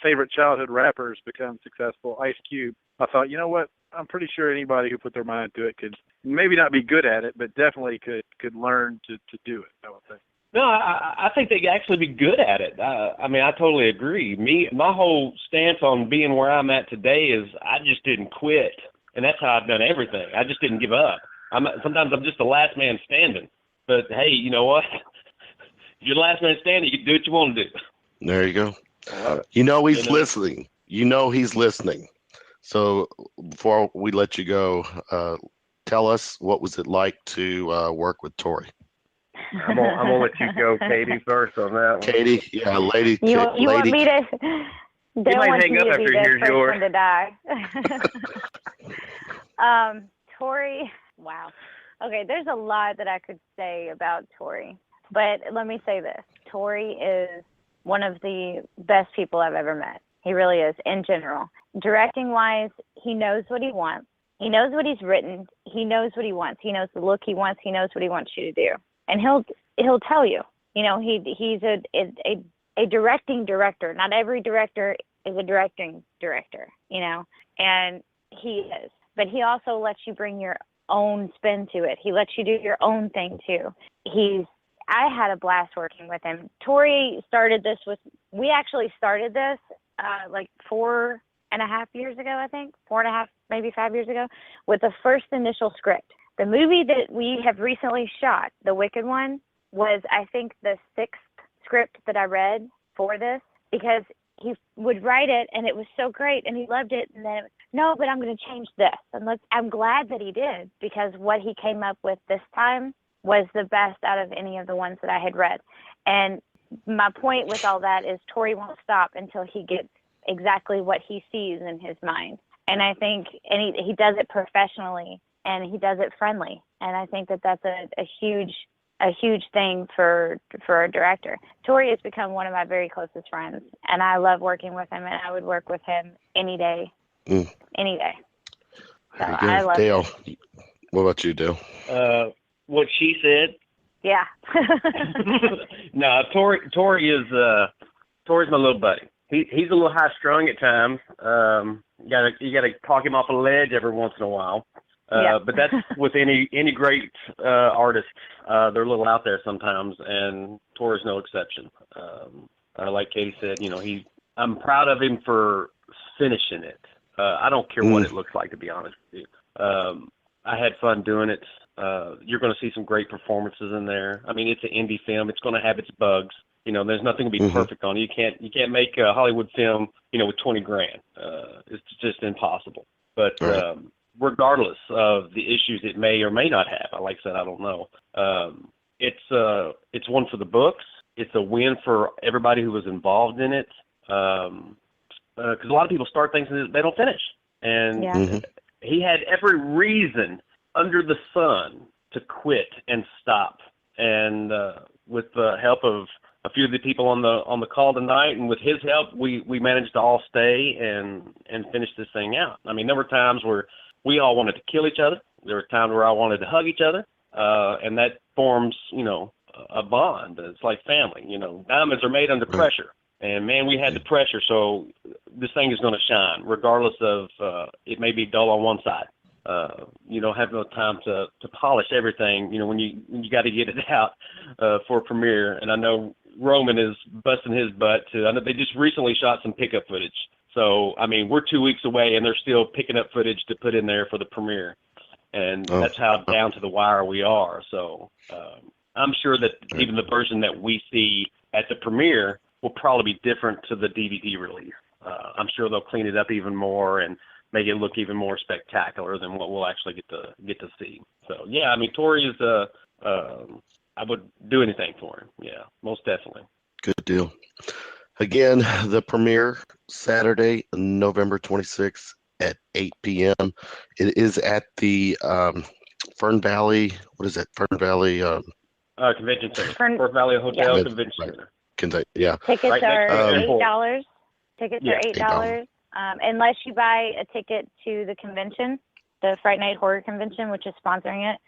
favorite childhood rappers become successful, Ice Cube, I thought, what? I'm pretty sure anybody who put their mind to it could maybe not be good at it, but definitely could learn to do it, I would think. No, I think they could actually be good at it. I totally agree. My whole stance on being where I'm at today is I just didn't quit, and that's how I've done everything. I just didn't give up. Sometimes I'm just the last man standing, but hey, you know what? If you're the last man standing, you can do what you want to do. There you go. He's listening. He's listening. So before we let you go, tell us, what was it like to work with Tori? I'm gonna let you go, Katie, first on that one. Katie, yeah, lady. You want me to? They might want hang me up to after be he the hears first yours. one to die. Tori, wow. Okay, there's a lot that I could say about Tori, but let me say this: Tori is one of the best people I've ever met. He really is, in general. Directing wise, he knows what he wants. He knows what he's written. He knows what he wants. He knows the look he wants. He knows what he wants you to do, and he'll tell you. He's a directing director. Not every director is a directing director, and he is. But he also lets you bring your own spin to it. He lets you do your own thing too. I had a blast working with him. Tori started this we actually started this like 4.5 years ago, I think, 4.5, maybe 5 years ago, with the first initial script. The movie that we have recently shot, the Wicked one, was, I think, the 6th script that I read for this, because he would write it and it was so great and he loved it, and then no, but I'm going to change this. And I'm glad that he did, because what he came up with this time was the best out of any of the ones that I had read. And my point with all that is Tori won't stop until he gets exactly what he sees in his mind. And I think, and he does it professionally, and he does it friendly. And I think that that's a huge thing for a director. Tori has become one of my very closest friends, and I love working with him, and I would work with him any day. Any day. So There you go. I love Dale, him. what about you, Dale? What she said. Yeah. No, Tori is Tori's my little buddy. He's a little high strung at times. You gotta talk him off a ledge every once in a while. But that's with any great artist. They're a little out there sometimes, and Tori's no exception. Like Katie said, I'm proud of him for finishing it. I don't care what it looks like, to be honest with you. I had fun doing it. You're going to see some great performances in there. I mean, it's an indie film. It's going to have its bugs. There's nothing to be perfect on. You can't make a Hollywood film, with $20 grand. It's just impossible. But regardless of the issues it may or may not have, like I said, I don't know. It's one for the books. It's a win for everybody who was involved in it. Because a lot of people start things and they don't finish. And he had every reason under the sun to quit and stop. And with the help of a few of the people on the call tonight, and with his help, we managed to all stay and finish this thing out. I mean, there were times where we all wanted to kill each other. There were times where I wanted to hug each other, and that forms, a bond. It's like family. Diamonds are made under pressure, and man, we had the pressure. So this thing is going to shine, regardless of it may be dull on one side. You don't have no time to polish everything, when you got to get it out for a premiere. And I know Roman is busting his butt too. I know they just recently shot some pickup footage. So, I mean, we're 2 weeks away and they're still picking up footage to put in there for the premiere. And that's how down to the wire we are. So I'm sure that even the version that we see at the premiere will probably be different to the DVD release. I'm sure they'll clean it up even more and make it look even more spectacular than what we'll actually get to see. So yeah, I mean, Tori is I would do anything for him. Yeah, most definitely. Good deal. Again, the premiere Saturday, November 26th at 8 p.m. It is at the Fern Valley. What is it? Fern Valley Convention Center. Fern Valley Hotel Convention Center. Yeah. Tickets are $8. Tickets are $8. Unless you buy a ticket to the convention, the Fright Night Horror Convention, which is sponsoring it.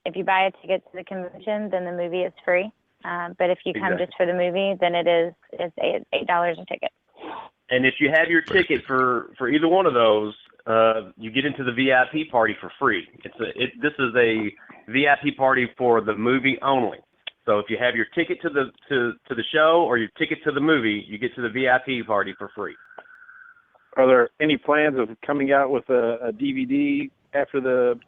If you buy a ticket to the convention, then the movie is free. But if you come just for the movie, then it's $8 a ticket. And if you have your ticket for either one of those, you get into the VIP party for free. This is a VIP party for the movie only. So if you have your ticket to the show or your ticket to the movie, you get to the VIP party for free. Are there any plans of coming out with a DVD after the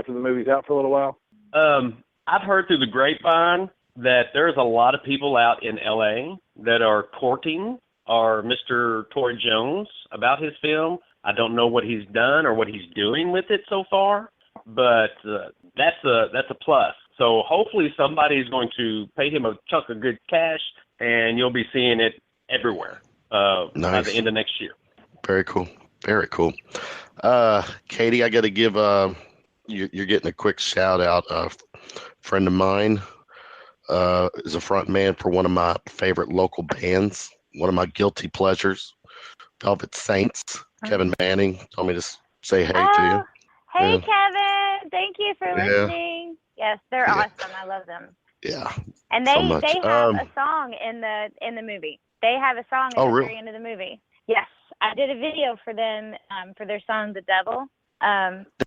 movie's out for a little while? I've heard through the grapevine that there's a lot of people out in LA that are courting our Mr. Tory Jones about his film. I don't know what he's done or what he's doing with it so far, but that's a plus. So hopefully somebody is going to pay him a chunk of good cash, and you'll be seeing it everywhere by the end of next year. Very cool. Very cool. Katie, I got to give you're getting a quick shout out. A friend of mine is a front man for one of my favorite local bands, one of my guilty pleasures, Velvet Saints. Kevin Manning told me to say hey to you. Hey, Kevin. Thank you for listening. Yes, they're awesome. I love them. Yeah. And they have a song in the movie. They have a song at the very end of the movie. Yes. I did a video for them for their song "The Devil."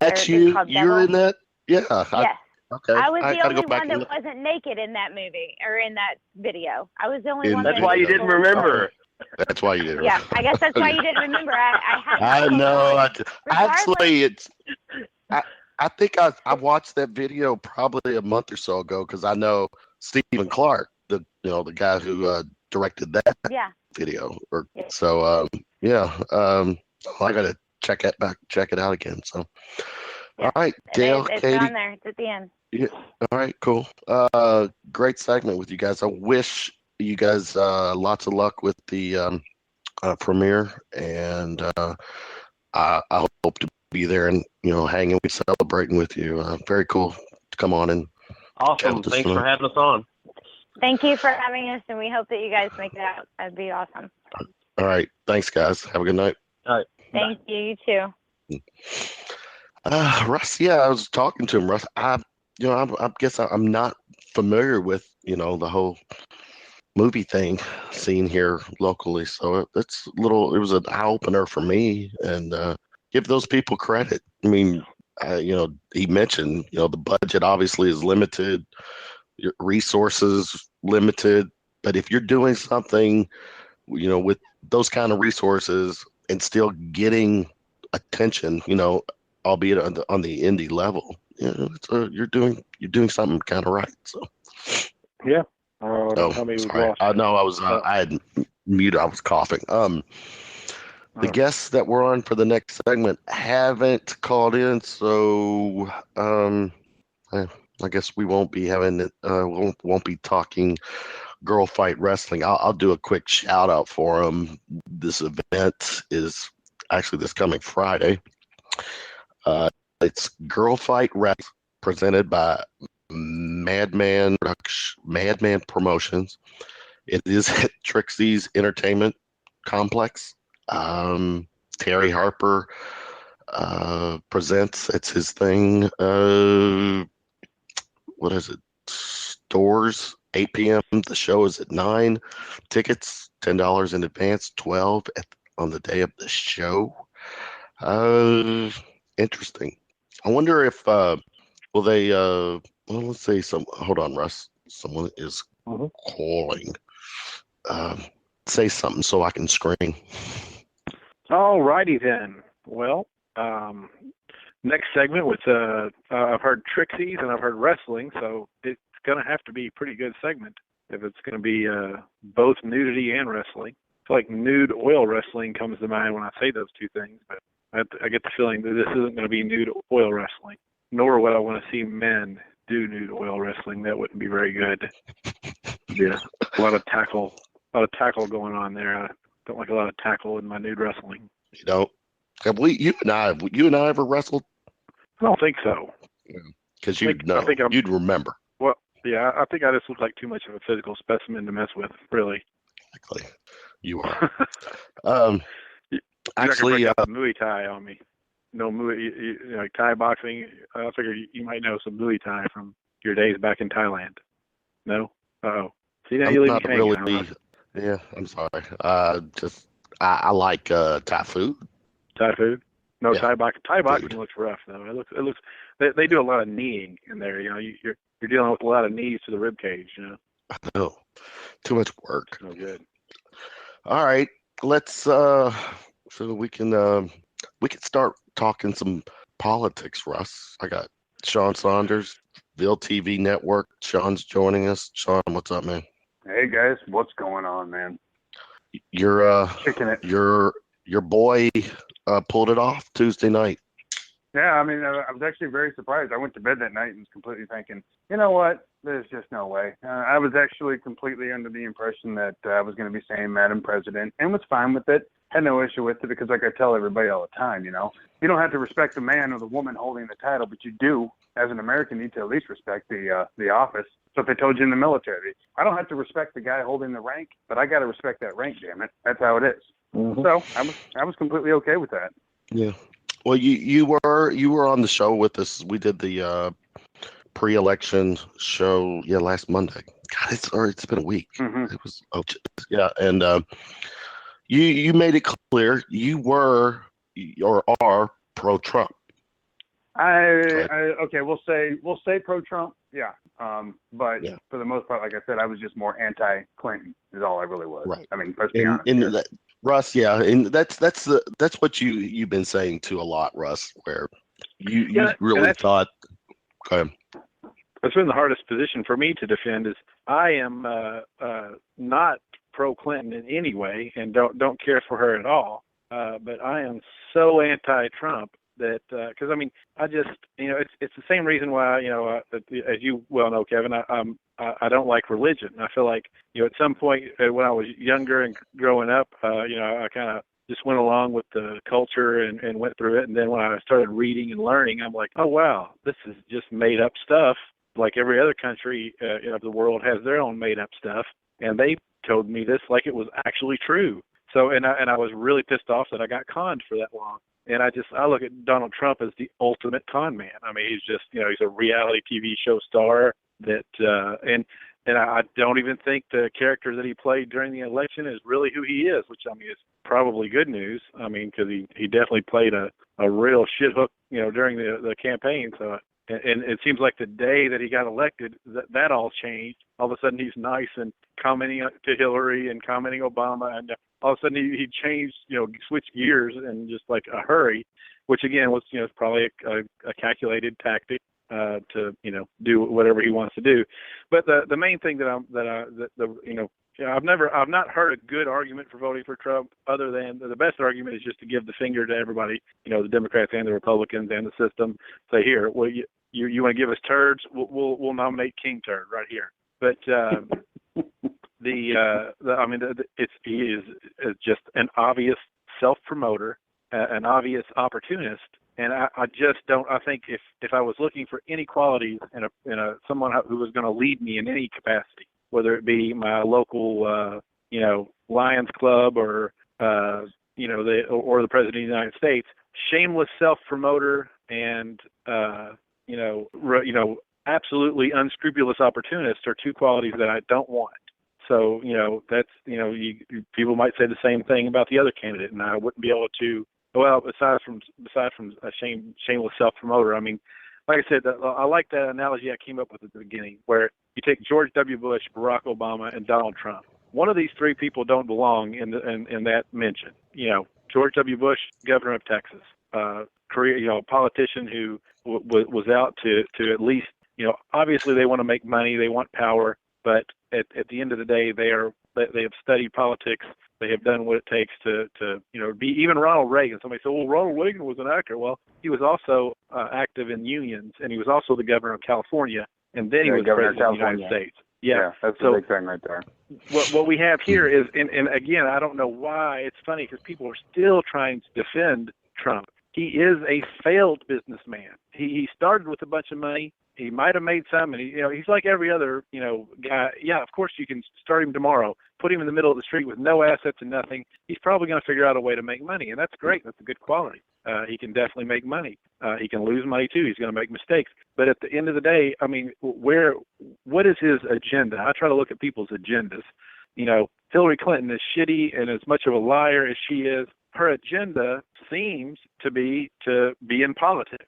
That's you. You're in that. Yeah. Yes. Okay. I was the only one that wasn't naked in that movie or in that video. I was the only one. That's why you didn't remember. That's why you didn't. Yeah, I guess that's why you didn't remember. I know. Actually, I think I watched that video probably a month or so ago because I know Stephen Clark, the guy who directed that video. So I got to check it out again. So all right, Dale, it's Katie, on there. It's at the end. Yeah. All right, cool. Great segment with you guys. I wish you guys lots of luck with the premiere, and I hope to be there and hanging, celebrating with you. Very cool to come on and chat Awesome. with us Thanks for tonight. having us on. Thank you for having us, and we hope that you guys make it out. That'd be awesome. All right, thanks guys. Have a good night. All right. Thank you. You too. Russ, yeah, I was talking to him. Russ, I guess I'm not familiar with the whole movie thing scene here locally, so it was an eye opener for me, and give those people credit. I mean, he mentioned the budget obviously is limited, your resources limited, but if you're doing something with those kind of resources and still getting attention, albeit on the indie level, you're doing something kind of right. So Yeah. Tell me sorry. lost. I know I had muted. I was coughing. The guests that were on for the next segment haven't called in, so I guess we won't be having it. Won't be talking girl fight wrestling. I'll do a quick shout out for them. This event is actually this coming Friday. It's Girl Fight Wrestling presented by Madman Promotions. It is at Trixie's Entertainment Complex. Terry Harper presents. It's his thing. What is it? Stores 8 p.m. The show is at 9. Tickets $10 in advance, $12 on the day of the show. Interesting. I wonder if will they well, let's say hold on, Russ. Someone is calling. Say something so I can scream. All righty then. Well, next segment with I've heard Trixie's and I've heard wrestling, so it's going to have to be a pretty good segment if it's going to be both nudity and wrestling. I feel like nude oil wrestling comes to mind when I say those two things, but I get the feeling that this isn't going to be nude oil wrestling, nor would I want to see men do nude oil wrestling. That wouldn't be very good. Yeah, a lot of tackle going on there. I don't like a lot of tackle in my nude wrestling. You know, you and I ever wrestled? I don't think so. Because you'd remember. Well, yeah, I think I just look like too much of a physical specimen to mess with, really. Exactly. You are. Actually, you Muay Thai on me. No Muay, like Thai boxing. I figure you might know some Muay Thai from your days back in Thailand. No? Uh-oh. See, now you leave me hanging. Yeah, I'm sorry. I like Thai food. Thai food? No, yeah. Thai boxing looks rough though. It looks. They do a lot of kneeing in there. You know, you're dealing with a lot of knees to the rib cage. You know. I know. Too much work. No good. All right, let's so we can start talking some politics, Russ. I got Sean Saunders, Ville TV Network. Sean's joining us. Sean, what's up, man? Hey guys, what's going on, man? Kicking it. Your boy pulled it off Tuesday night. Yeah, I mean, I was actually very surprised. I went to bed that night and was completely thinking, you know what? There's just no way. I was actually completely under the impression that I was going to be saying Madam President and was fine with it. Had no issue with it because, like I tell everybody all the time, you know, you don't have to respect the man or the woman holding the title, but you do, as an American, need to at least respect the office. So if they told you in the military, I don't have to respect the guy holding the rank, but I got to respect that rank, damn it. That's how it is. Mm-hmm. So I was completely okay with that. Yeah. Well, you were on the show with us. We did the pre-election show, last Monday. God, it's been a week. Mm-hmm. It was and you made it clear you were or are pro-Trump. Okay, we'll say pro-Trump, yeah. But for the most part, like I said, I was just more anti-Clinton is all I really was. Right. I mean, let's be honest. Russ, and that's what you've been saying to a lot, Russ, where you really thought. Okay. That's been the hardest position for me to defend. Is I am not pro-Clinton in any way, and don't care for her at all. But I am so anti-Trump that because I mean I just it's the same reason why as you well know, Kevin, I don't like religion. I feel like at some point when I was younger and growing up, I kind of just went along with the culture and went through it. And then when I started reading and learning, I'm like, oh, wow, this is just made up stuff. Like every other country of the world has their own made up stuff. And they told me this like it was actually true. So, and I was really pissed off that I got conned for that long. And I look at Donald Trump as the ultimate con man. I mean, he's just, he's a reality TV show star that, and I don't even think the character that he played during the election is really who he is, which, I mean, is probably good news. I mean, because he definitely played a real shit hook, during the campaign. So, and it seems like the day that he got elected, that all changed. All of a sudden, he's nice and commenting to Hillary and commenting Obama, and all of a sudden he changed, switched gears in just like a hurry, which again was, probably a calculated tactic to, do whatever he wants to do. But the main thing I've not heard a good argument for voting for Trump other than the best argument is just to give the finger to everybody, the Democrats and the Republicans and the system. Say, here, well, you want to give us turds? We'll nominate King Turd right here. But he is just an obvious self-promoter, an obvious opportunist. And I just don't. I think if I was looking for any qualities in a someone who was going to lead me in any capacity, whether it be my local, Lions Club or the President of the United States, shameless self-promoter and absolutely unscrupulous opportunist are two qualities that I don't want. So that's people might say the same thing about the other candidate, and I wouldn't be able to. Well, aside from a shameless self-promoter, I mean, like I said, I like that analogy I came up with at the beginning, where you take George W. Bush, Barack Obama, and Donald Trump. One of these three people don't belong in that mention. George W. Bush, governor of Texas, politician who was out to at least, obviously they want to make money, they want power, but at the end of the day, they have studied politics. They have done what it takes to be. Even Ronald Reagan. Somebody said, well, Ronald Reagan was an actor. Well, he was also active in unions, and he was also the governor of California, and then he was president of the United States. Yeah, that's the big thing right there. What we have here is, and again, I don't know why. It's funny because people are still trying to defend Trump. He is a failed businessman. He started with a bunch of money. He might have made some, and he's like every other, guy. Yeah, of course you can start him tomorrow, put him in the middle of the street with no assets and nothing. He's probably going to figure out a way to make money, and that's great. That's a good quality. He can definitely make money. He can lose money too. He's going to make mistakes. But at the end of the day, I mean, what is his agenda? I try to look at people's agendas. Hillary Clinton is shitty and as much of a liar as she is. Her agenda seems to be in politics.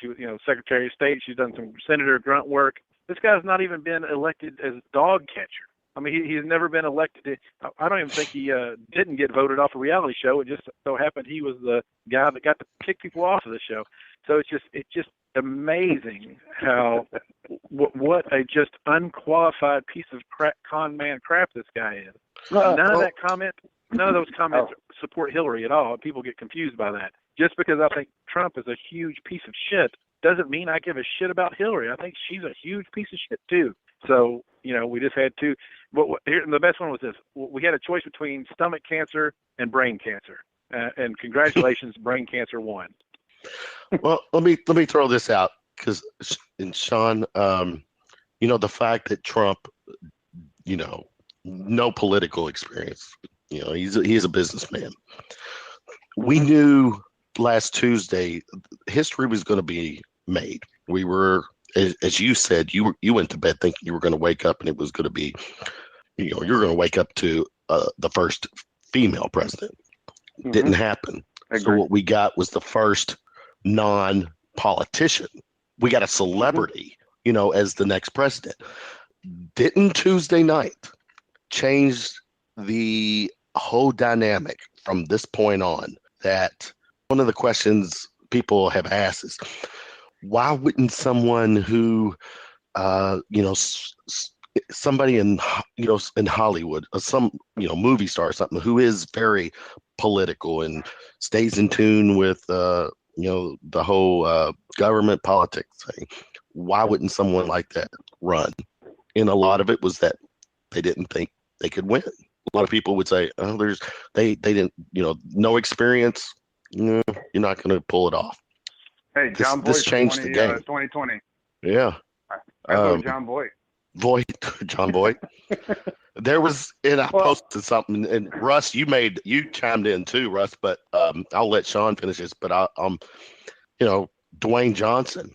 She was, Secretary of State. She's done some senator grunt work. This guy's not even been elected as dog catcher. I mean, he's never been elected. I don't even think he didn't get voted off a reality show. It just so happened he was the guy that got to kick people off of the show. So it's just amazing how what a just unqualified piece of con man crap this guy is. None of those comments support Hillary at all. People get confused by that. Just because I think Trump is a huge piece of shit doesn't mean I give a shit about Hillary. I think she's a huge piece of shit too. So, we just had to. But here, the best one was this: we had a choice between stomach cancer and brain cancer, and congratulations, brain cancer won. Well, let me throw this out because, Sean, the fact that Trump, no political experience, he's a businessman. We knew last Tuesday history was going to be made. We were, as you said, you went to bed thinking you were going to wake up and it was going to be, you're going to wake up to the first female president. Mm-hmm. Didn't happen. So what we got was the first non-politician. We got a celebrity, as the next president. Didn't Tuesday night change the whole dynamic from this point on? That one of the questions people have asked is, why wouldn't someone who, somebody in Hollywood, or some, movie star or something who is very political and stays in tune with, the whole government politics thing, why wouldn't someone like that run? And a lot of it was that they didn't think they could win. lot of people would say, oh, they didn't, no experience. No, you're not going to pull it off. Hey, John Boyd This changed the game. 2020. Yeah. I vote John Boyd. John Boyd. There was, and I posted something, and Russ, you chimed in too, Russ, but I'll let Sean finish this. But Dwayne Johnson,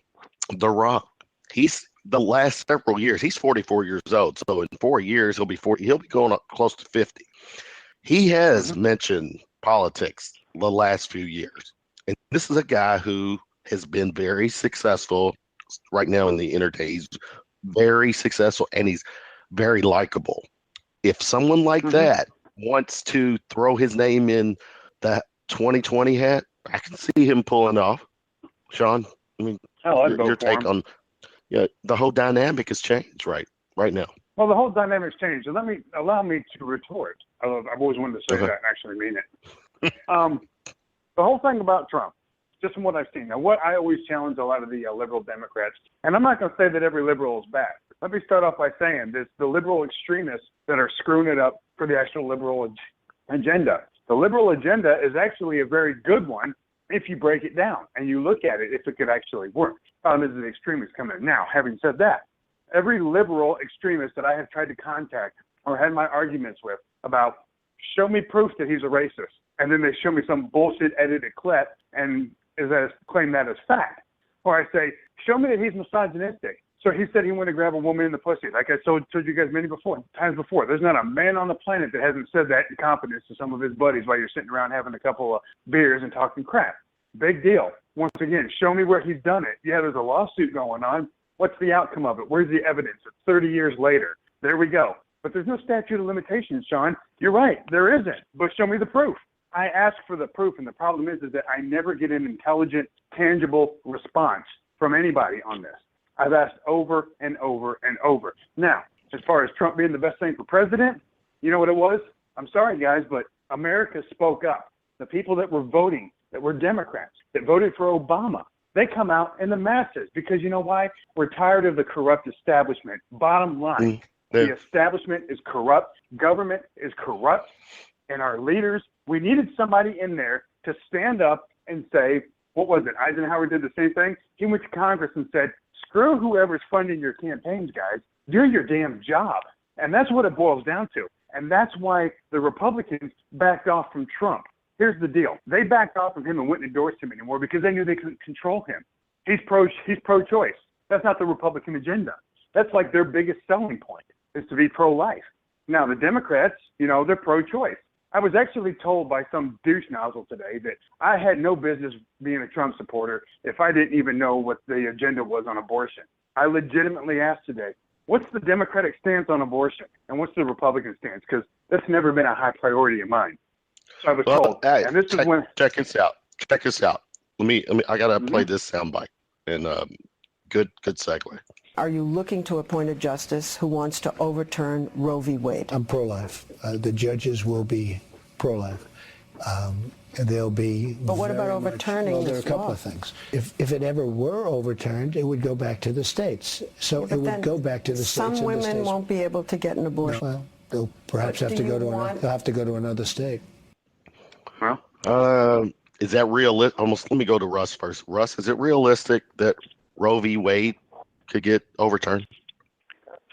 The Rock, he's the last several years, he's 44 years old. So in 4 years, he'll be going up close to 50. He has mentioned politics the last few years. And this is a guy who has been very successful right now in the entertainment. He's very successful and he's very likable. If someone like that wants to throw his name in that 2020 hat, I can see him pulling off. Sean, I mean, your take on the whole dynamic has changed right now. Well, the whole dynamic's changed. And allow me to retort. I've always wanted to say that and actually mean it. The whole thing about Trump, just from what I've seen. Now, what I always challenge a lot of the liberal Democrats, and I'm not going to say that every liberal is bad. Let me start off by saying there's the liberal extremists that are screwing it up for the actual liberal agenda. The liberal agenda is actually a very good one if you break it down and you look at it, if it could actually work. Problem is the extremists come in. Now, having said that, every liberal extremist that I have tried to contact or had my arguments with about, show me proof that he's a racist, and then they show me some bullshit edited clip and claim that as fact. Or I say, show me that he's misogynistic. So he said he went to grab a woman in the pussy. Like I told you guys many times before. There's not a man on the planet that hasn't said that in confidence to some of his buddies while you're sitting around having a couple of beers and talking crap. Big deal. Once again, show me where he's done it. Yeah, there's a lawsuit going on. What's the outcome of it? Where's the evidence? It's 30 years later. There we go. But there's no statute of limitations, Sean. You're right. There isn't. But show me the proof. I ask for the proof, and the problem is that I never get an intelligent, tangible response from anybody on this. I've asked over and over and over. Now, as far as Trump being the best thing for president, you know what it was? I'm sorry, guys, but America spoke up. The people that were voting, that were Democrats, that voted for Obama, they come out in the masses because you know why? We're tired of the corrupt establishment. Bottom line, the establishment is corrupt, government is corrupt, and our leaders, we needed somebody in there to stand up and say, what was it? Eisenhower did the same thing. He went to Congress and said, screw whoever's funding your campaigns, guys. Do your damn job. And that's what it boils down to. And that's why the Republicans backed off from Trump. Here's the deal. They backed off from him and wouldn't endorse him anymore because they knew they couldn't control him. He's pro-choice. That's not the Republican agenda. That's like their biggest selling point, is to be pro-life. Now, the Democrats, they're pro-choice. I was actually told by some douche nozzle today that I had no business being a Trump supporter if I didn't even know what the agenda was on abortion. I legitimately asked today, what's the Democratic stance on abortion and what's the Republican stance? Because that's never been a high priority of mine. So I was told, hey, and this is when... Check this out. I got to play this soundbite, and good segue. Are you looking to appoint a justice who wants to overturn Roe v. Wade? I'm pro-life. The judges will be pro-life. They'll be. But what about overturning this law? There are a couple of things. If it ever were overturned, it would go back to the states. So it would go back to the states. Some women won't be able to get an abortion. No, well, they'll perhaps have to go to another state. Well, is that realistic? Let me go to Russ first. Russ, is it realistic that Roe v. Wade could get overturned?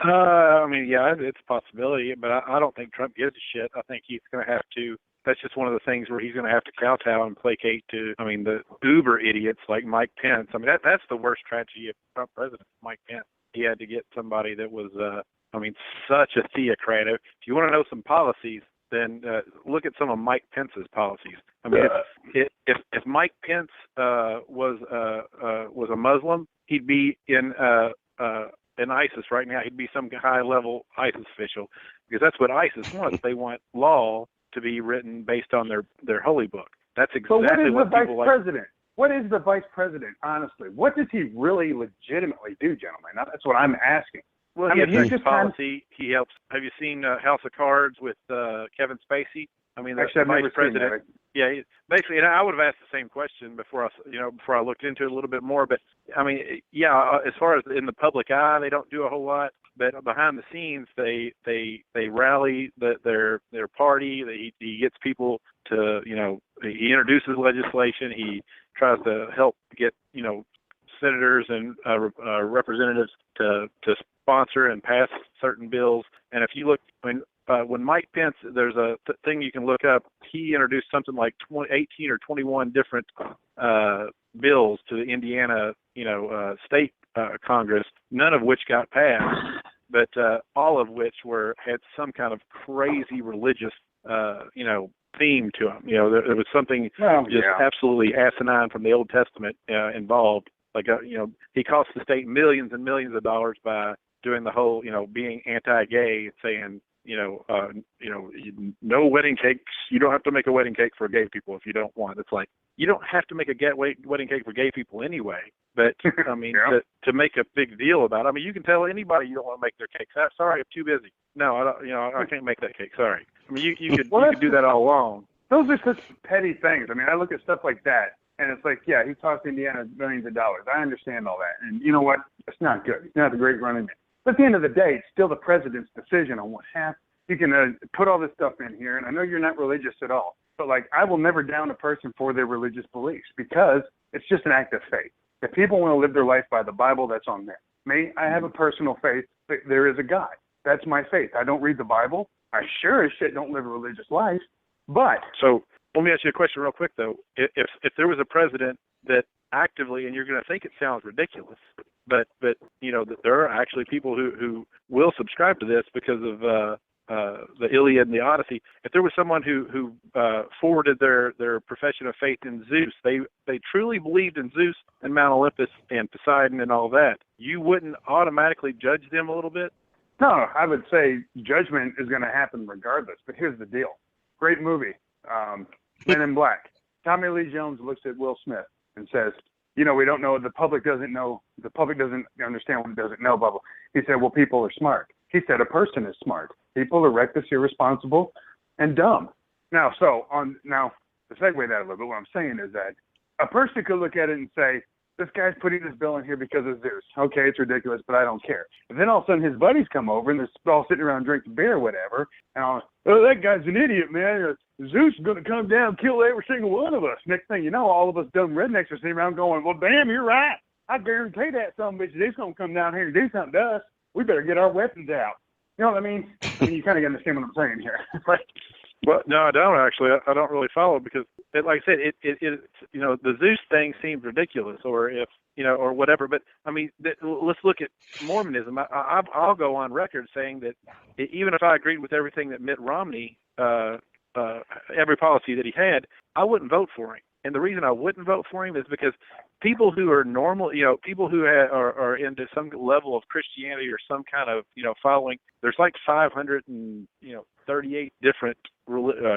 Yeah, it's a possibility, but I don't think Trump gives a shit. I think he's going to have to. That's just one of the things where he's going to have to kowtow and placate to. the uber idiots like Mike Pence. That's the worst tragedy of Trump president, Mike Pence. He had to get somebody that was, such a theocrat. If you want to know some policies, then look at some of Mike Pence's policies. If Mike Pence was a Muslim, he'd be in ISIS right now. He'd be some high-level ISIS official because that's what ISIS wants. They want law to be written based on their holy book. That's exactly what people like. President? What is the vice president, honestly? What does he really legitimately do, gentlemen? Now, that's what I'm asking. Well, he affects policy. He helps. Have you seen House of Cards with Kevin Spacey? I mean, actually, I've never seen that. Yeah, basically, and I would have asked the same question before I looked into it a little bit more. But I mean, yeah, as far as in the public eye, they don't do a whole lot. But behind the scenes, they rally their party. He gets people to, he introduces legislation. He tries to help get senators and representatives to sponsor and pass certain bills. And if you look, when Mike Pence, there's a thing you can look up. He introduced something like 18 or 21 different bills to the Indiana, state Congress, none of which got passed, but all of which had some kind of crazy religious, theme to them. There was something absolutely asinine from the Old Testament involved. Like, he cost the state millions and millions of dollars by doing the whole, being anti-gay, saying, no wedding cakes. You don't have to make a wedding cake for gay people if you don't want. It's like, you don't have to make a wedding cake for gay people anyway. But I mean, to make a big deal about it, I mean, you can tell anybody you don't want to make their cake. Sorry, I'm too busy. No, I don't. I can't make that cake. Sorry. I mean, you could do that all along. Those are such petty things. I mean, I look at stuff like that, and it's like, yeah, he cost Indiana millions of dollars. I understand all that, and you know what? It's not good. It's not a great running man. But at the end of the day, it's still the president's decision on what happens. You can put all this stuff in here, and I know you're not religious at all, but like, I will never down a person for their religious beliefs because it's just an act of faith. If people want to live their life by the Bible, that's on them. Me, I have a personal faith that there is a God. That's my faith. I don't read the Bible. I sure as shit don't live a religious life. But so let me ask you a question real quick though. If there was a president that actively, and you're going to think it sounds ridiculous, but that there are actually people who will subscribe to this because of the Iliad and the Odyssey. If there was someone who forwarded their profession of faith in Zeus, they truly believed in Zeus and Mount Olympus and Poseidon and all that, you wouldn't automatically judge them a little bit? No, I would say judgment is going to happen regardless. But here's the deal. Great movie, Men in Black. Tommy Lee Jones looks at Will Smith and says, we don't know, the public doesn't know, the public doesn't understand what it doesn't know, blah, blah. He said, well, people are smart. He said a person is smart. People are reckless, irresponsible, and dumb. Now, to segue that a little bit, what I'm saying is that a person could look at it and say, this guy's putting this bill in here because of Zeus. Okay, it's ridiculous, but I don't care. And then all of a sudden his buddies come over and they're all sitting around drinking beer or whatever. And that guy's an idiot, man. Zeus is going to come down and kill every single one of us. Next thing you know, all of us dumb rednecks are sitting around going, well, damn, you're right. I guarantee that some bitch is going to come down here and do something to us. We better get our weapons out. You know what I mean? You kind of understand what I'm saying here. Right? Well, no, I don't actually. I don't really follow because, like I said, the Zeus thing seems ridiculous, or or whatever. But I mean, let's look at Mormonism. I'll go on record saying that even if I agreed with everything that Mitt Romney, every policy that he had, I wouldn't vote for him. And the reason I wouldn't vote for him is because people who are normal, people who are into some level of Christianity or some kind of, following, there's like 538 different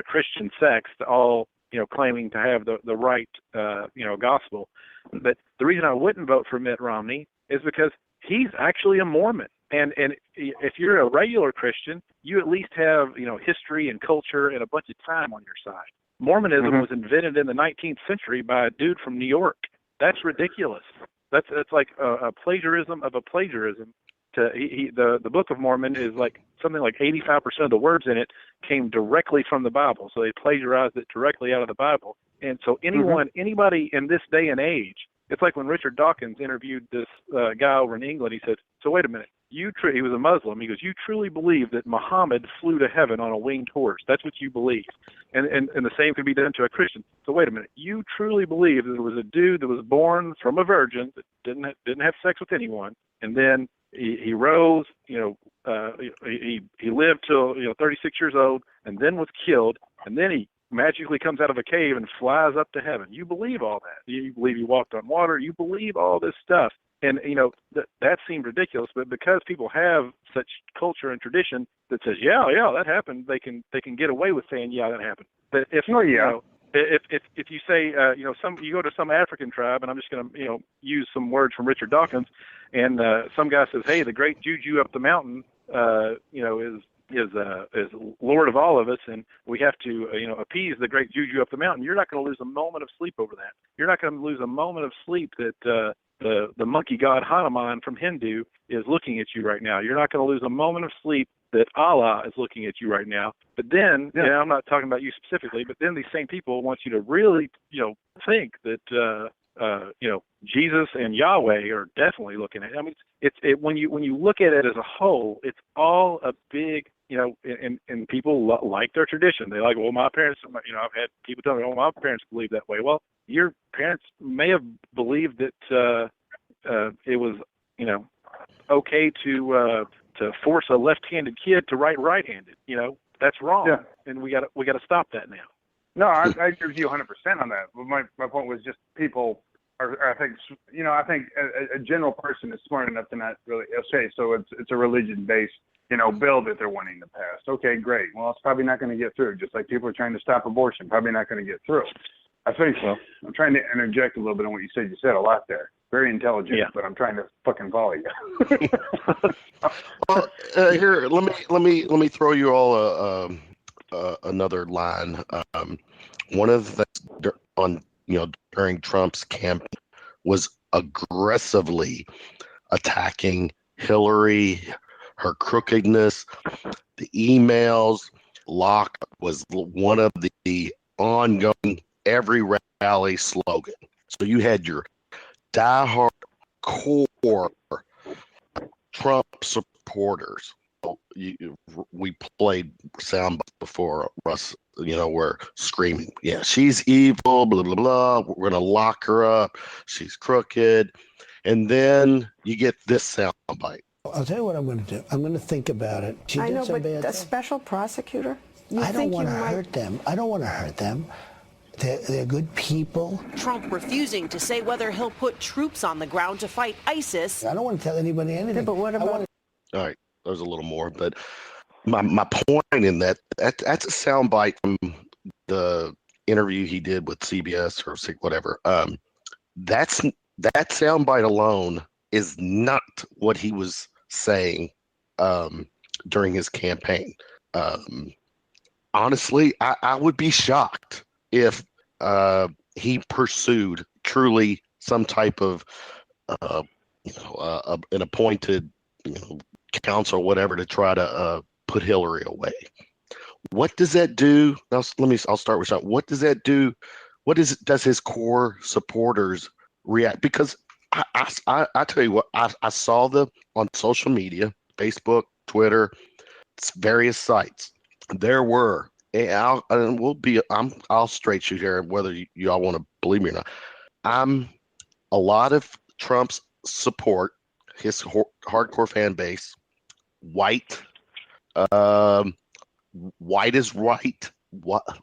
Christian sects, all, claiming to have the right, gospel. But the reason I wouldn't vote for Mitt Romney is because he's actually a Mormon. And if you're a regular Christian, you at least have, history and culture and a bunch of time on your side. Mormonism was invented in the 19th century by a dude from New York. That's ridiculous. That's like a plagiarism of a plagiarism. The Book of Mormon is like something like 85% of the words in it came directly from the Bible. So they plagiarized it directly out of the Bible. And so anybody in this day and age, it's like when Richard Dawkins interviewed this guy over in England. He said, so wait a minute. He was a Muslim. He goes, you truly believe that Muhammad flew to heaven on a winged horse. That's what you believe. And the same could be done to a Christian. So wait a minute. You truly believe that there was a dude that was born from a virgin that didn't have sex with anyone. And then he rose, he lived till, 36 years old and then was killed. And then he magically comes out of a cave and flies up to heaven. You believe all that. You believe he walked on water. You believe all this stuff. And, that seemed ridiculous, but because people have such culture and tradition that says, yeah, that happened, they can get away with saying, yeah, that happened. But if, if you say you go to some African tribe, and I'm just going to use some words from Richard Dawkins, and some guy says, hey, the great juju up the mountain is Lord of all of us, and we have to appease the great juju up the mountain. You're not going to lose a moment of sleep over that. You're not going to lose a moment of sleep that the monkey god Hanuman from Hindu is looking at you right now. You're not going to lose a moment of sleep that Allah is looking at you right now. But then, I'm not talking about you specifically, but then these same people want you to really, think that, Jesus and Yahweh are definitely looking at it. I mean, when you look at it as a whole, it's all a big, and people like their tradition. They like, well, my parents, I've had people tell me, oh, my parents believe that way. Well, your parents may have believed that it was, okay to force a left-handed kid to write right-handed. That's wrong, and we got to stop that now. No, I agree with you 100% on that. But my point was just people I think a general person is smart enough to not really say, so it's a religion-based, bill that they're wanting to pass. Okay, great. Well, it's probably not going to get through. Just like people are trying to stop abortion, probably not going to get through. I think so. I'm trying to interject a little bit on what you said. You said a lot there. Very intelligent, but I'm trying to fucking follow you. Well, here, let me throw you all another line. One of the things during Trump's campaign was aggressively attacking Hillary, her crookedness, the emails. Lock was one of the ongoing every rally slogan. So you had your diehard core Trump supporters. We played sound before, Russ, we're screaming, yeah, she's evil, blah, blah, blah. We're going to lock her up. She's crooked. And then you get this sound bite. I'll tell you what I'm going to do. I'm going to think about it. I know, but a special prosecutor? I don't want to hurt them. I don't want to hurt them. They're good people. Trump refusing to say whether he'll put troops on the ground to fight ISIS. I don't want to tell anybody anything. Yeah, but what about... All right, there's a little more, but my point in that's a soundbite from the interview he did with CBS or whatever. That soundbite alone is not what he was saying during his campaign. Honestly, I would be shocked if he pursued truly some type of an appointed counsel or whatever to try to put Hillary away. What does that do? Now, I'll start with Sean. What does that do? Does his core supporters react? Because I tell you what, I saw on social media, Facebook, Twitter, various sites. There were, and I'll straight shoot here, whether y'all want to believe me or not. A lot of Trump's support, his hardcore fan base, white is right,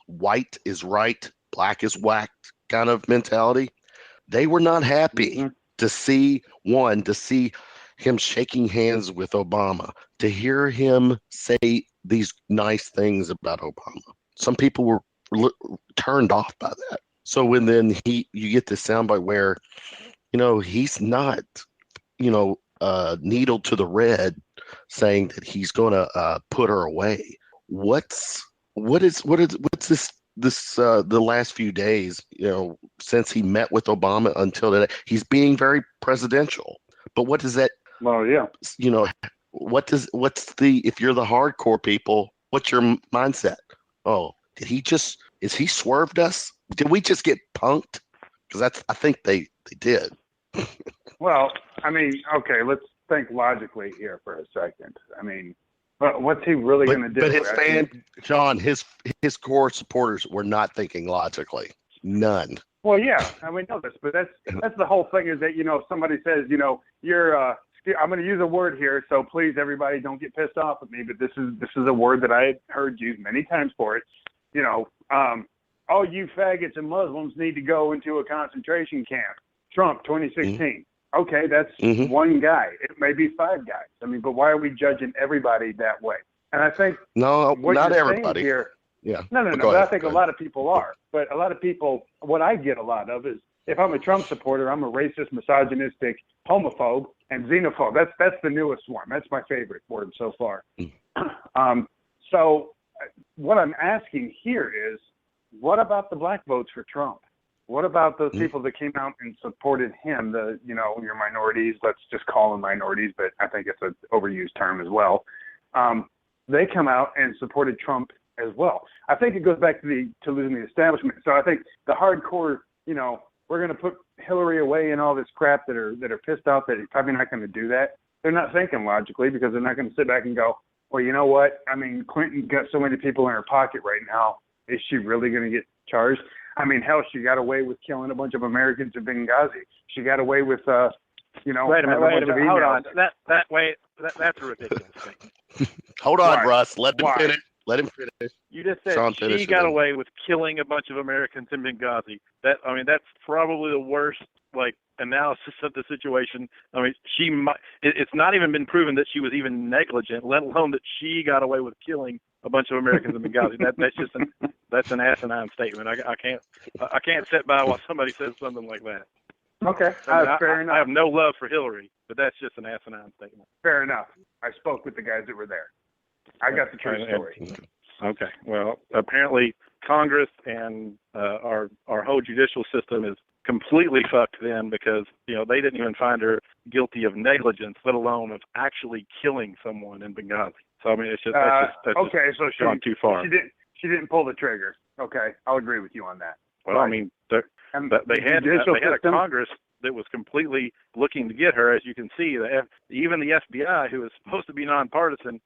white is right, black is whacked kind of mentality. They were not happy to see him shaking hands with Obama, to hear him say these nice things about Obama. Some people were turned off by that. So when then you get this soundbite where, he's not, needle to the red, saying that he's going to put her away. What's this the last few days, since he met with Obama until today, he's being very presidential. But what does that? Well, yeah. If you're the hardcore people, what's your mindset? Oh, is he swerved us? Did we just get punked? Because I think they did. Well, I mean, okay, let's think logically here for a second. I mean, what's he really going to do? But his core supporters were not thinking logically. None. Well, yeah, and we know this, but that's the whole thing is that, if somebody says, you're, I'm going to use a word here, so please, everybody, don't get pissed off at me, but this is a word that I had heard used many times for it. All you faggots and Muslims need to go into a concentration camp. Trump, 2016. Mm-hmm. Okay, that's one guy. It may be five guys. I mean, but why are we judging everybody that way? And I think not everybody. Here, Yeah. No. Go But ahead, I think go a ahead. lot of people are. But a lot of people, what I get a lot of is, if I'm a Trump supporter, I'm a racist, misogynistic, homophobe, and xenophobe. That's the newest one. That's my favorite word so far. So what I'm asking here is, what about the black votes for Trump? What about those people that came out and supported him? Your minorities, let's just call them minorities, but I think it's an overused term as well. They come out and supported Trump as well. I think it goes back to losing the establishment. So I think the hardcore, we're going to put Hillary away and all this crap that are pissed off that he's probably not going to do that. They're not thinking logically, because they're not going to sit back and go, well, you know what? I mean, Clinton got so many people in her pocket right now. Is she really going to get charged? I mean, hell, she got away with killing a bunch of Americans in Benghazi. She got away with, Wait a minute, hold on. That's a ridiculous thing. Hold on, Why? Russ. Let him Why? finish. Let him finish. You just said Sean, she finish got it. away with killing a bunch of Americans in Benghazi. That's probably the worst analysis of the situation. I mean, it's not even been proven that she was even negligent, let alone that she got away with killing a bunch of Americans in Benghazi. That's an asinine statement. I can't sit by while somebody says something like that. Okay, fair enough. I have no love for Hillary, but that's just an asinine statement. Fair enough. I spoke with the guys that were there. I got the true story. Okay. Well, apparently Congress and our whole judicial system is completely fucked then, because they didn't even find her guilty of negligence, let alone of actually killing someone in Benghazi. So I mean, it's just that's okay. So gone too far. She didn't pull the trigger. Okay, I'll agree with you on that. Well, I mean, they had a Congress that was completely looking to get her. As you can see, even the FBI, who is supposed to be nonpartisan,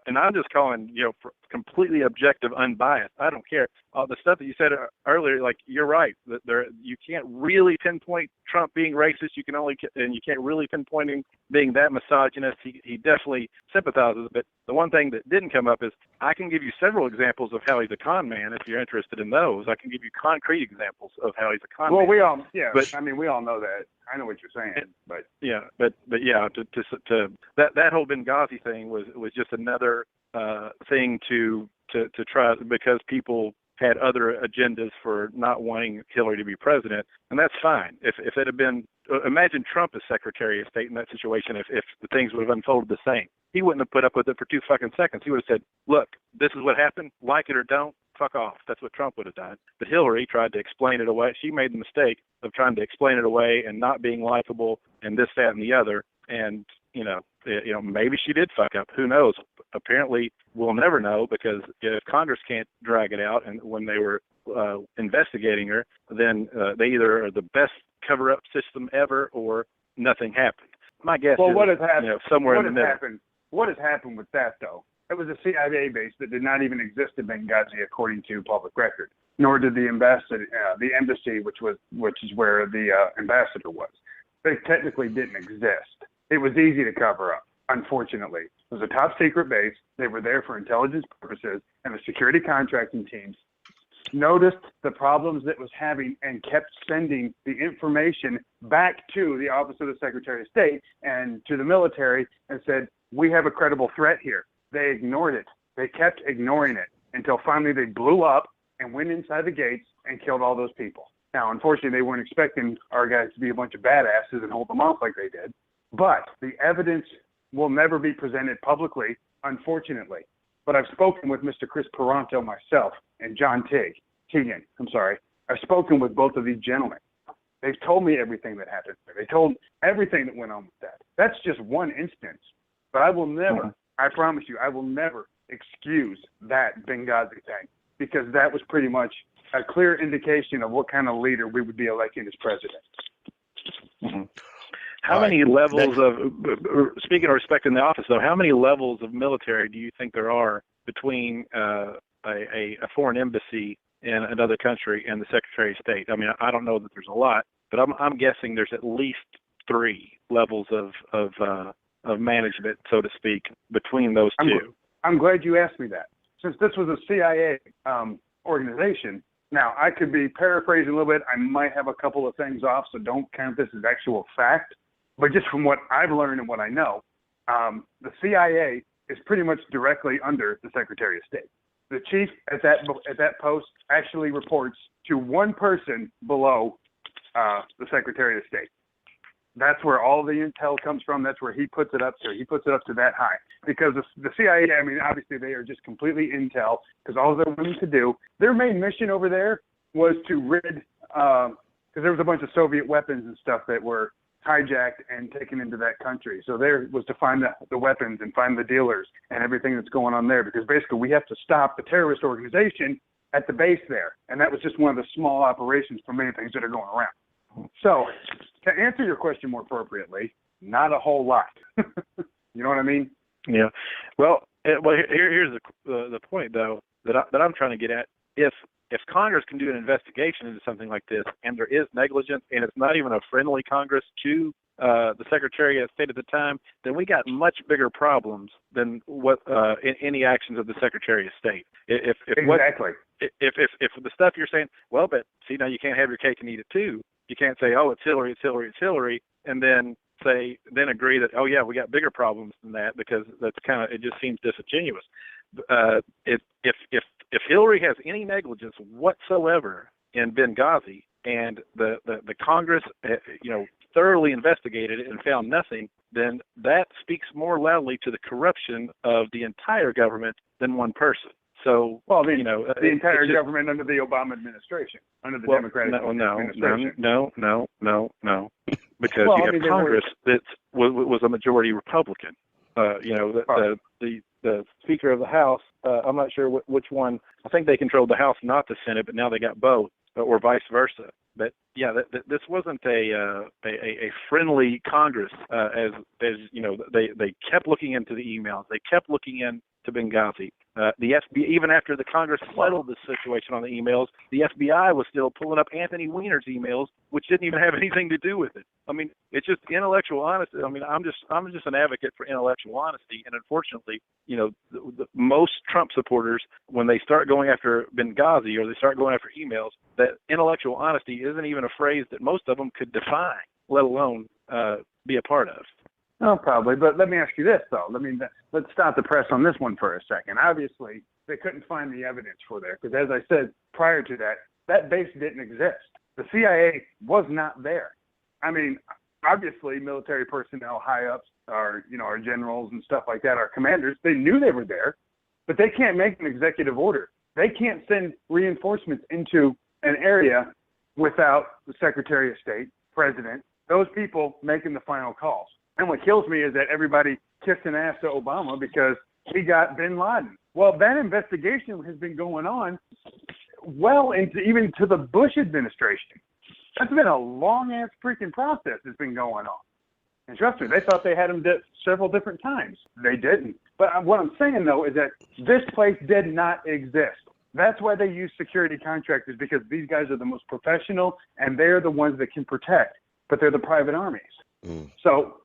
and I'm just calling, for completely objective, unbiased. I don't care. The stuff that you said earlier, you're right. That you can't really pinpoint Trump being racist. You can't really pinpoint him being that misogynist. He definitely sympathizes. But the one thing that didn't come up is, I can give you several examples of how he's a con man. If you're interested in those, I can give you concrete examples of how he's a con man. Well, we all know that. I know what you're saying, but yeah, but yeah, to that whole Benghazi thing was just another thing to try, because people had other agendas for not wanting Hillary to be president, and that's fine. If it had been, imagine Trump as Secretary of State in that situation, if the things would have unfolded the same. He wouldn't have put up with it for 2 fucking seconds. He would have said, look, this is what happened, like it or don't, fuck off. That's what Trump would have done. But Hillary tried to explain it away. She made the mistake of trying to explain it away and not being likable and this, that, and the other. And, maybe she did fuck up. Who knows? Apparently, we'll never know, because if Congress can't drag it out, and when they were investigating her, then they either are the best cover-up system ever, or nothing happened. My guess is, what has happened? Somewhere in the middle. What has happened with that, though? It was a CIA base that did not even exist in Benghazi, according to public record. Nor did the embassy, which is where the ambassador was. They technically didn't exist. It was easy to cover up, unfortunately. It was a top secret base. They were there for intelligence purposes, and the security contracting teams noticed the problems it was having and kept sending the information back to the Office of the Secretary of State and to the military and said, we have a credible threat here. They ignored it. They kept ignoring it until finally they blew up and went inside the gates and killed all those people. Now, unfortunately, they weren't expecting our guys to be a bunch of badasses and hold them off like they did. But the evidence will never be presented publicly, unfortunately. But I've spoken with Mr. Chris Peranto myself and John Teagan. I've spoken with both of these gentlemen. They've told me everything that happened. They told everything that went on with that. That's just one instance. But I will never, I promise you, I will never excuse that Benghazi thing, because that was pretty much a clear indication of what kind of leader we would be electing as president. Mm-hmm. How many levels of, speaking of respecting the office, though, how many levels of military do you think there are between a foreign embassy in another country and the Secretary of State? I mean, I don't know that there's a lot, but I'm guessing there's at least 3 levels of management, so to speak, between those two. I'm glad you asked me that. Since this was a CIA organization, now I could be paraphrasing a little bit. I might have a couple of things off, so don't count this as actual fact. But just from what I've learned and what I know, the CIA is pretty much directly under the Secretary of State. the chief at that post actually reports to one person below the Secretary of State. That's where all the intel comes from. That's where he puts it up to. He puts it up to that high. Because the CIA, I mean, obviously they are just completely intel, because all they're willing to do, their main mission over there was to rid, because there was a bunch of Soviet weapons and stuff that were hijacked and taken into that country. So there was to find the weapons and find the dealers and everything that's going on there, because basically we have to stop the terrorist organization at the base there. And that was just one of the small operations for many things that are going around. So, to answer your question more appropriately, not a whole lot. You know what I mean? Yeah. Well, here's the point though that I'm trying to get at. If Congress can do an investigation into something like this, and there is negligence, and it's not even a friendly Congress to the Secretary of State at the time, then we got much bigger problems than what in any actions of the Secretary of State. Exactly. If the stuff you're saying, well, but see, now you can't have your cake and eat it too. You can't say, oh, it's Hillary, and then agree that, oh yeah, we got bigger problems than that, because that's it just seems disingenuous. If Hillary has any negligence whatsoever in Benghazi, and the Congress, thoroughly investigated it and found nothing, then that speaks more loudly to the corruption of the entire government than one person. So, the entire government under the Obama administration, under the Democratic administration. No, because you have Congress that was a majority Republican. The Speaker of the House, I'm not sure which one. I think they controlled the House, not the Senate, but now they got both, or vice versa. But yeah, this wasn't a friendly Congress, as they kept looking into the emails, they kept looking into Benghazi. The FBI, even after the Congress settled the situation on the emails, the FBI was still pulling up Anthony Weiner's emails, which didn't even have anything to do with it. I mean, it's just intellectual honesty. I mean, I'm just an advocate for intellectual honesty, and unfortunately, most Trump supporters, when they start going after Benghazi or they start going after emails, that intellectual honesty isn't even a phrase that most of them could define, let alone be a part of. Oh, probably. But let me ask you this, though. Let's stop the press on this one for a second. Obviously, they couldn't find the evidence for there, because as I said prior to that base didn't exist. The CIA was not there. I mean, obviously, military personnel, high ups, our generals and stuff like that, our commanders, they knew they were there, but they can't make an executive order. They can't send reinforcements into an area without the Secretary of State, President, those people making the final calls. And what kills me is that everybody kissed an ass to Obama because he got bin Laden. Well, that investigation has been going on well into even to the Bush administration. That's been a long-ass freaking process that's been going on. And trust me, they thought they had him several different times. They didn't. But what I'm saying, though, is that this place did not exist. That's why they use security contractors, because these guys are the most professional, and they're the ones that can protect. But they're the private armies. So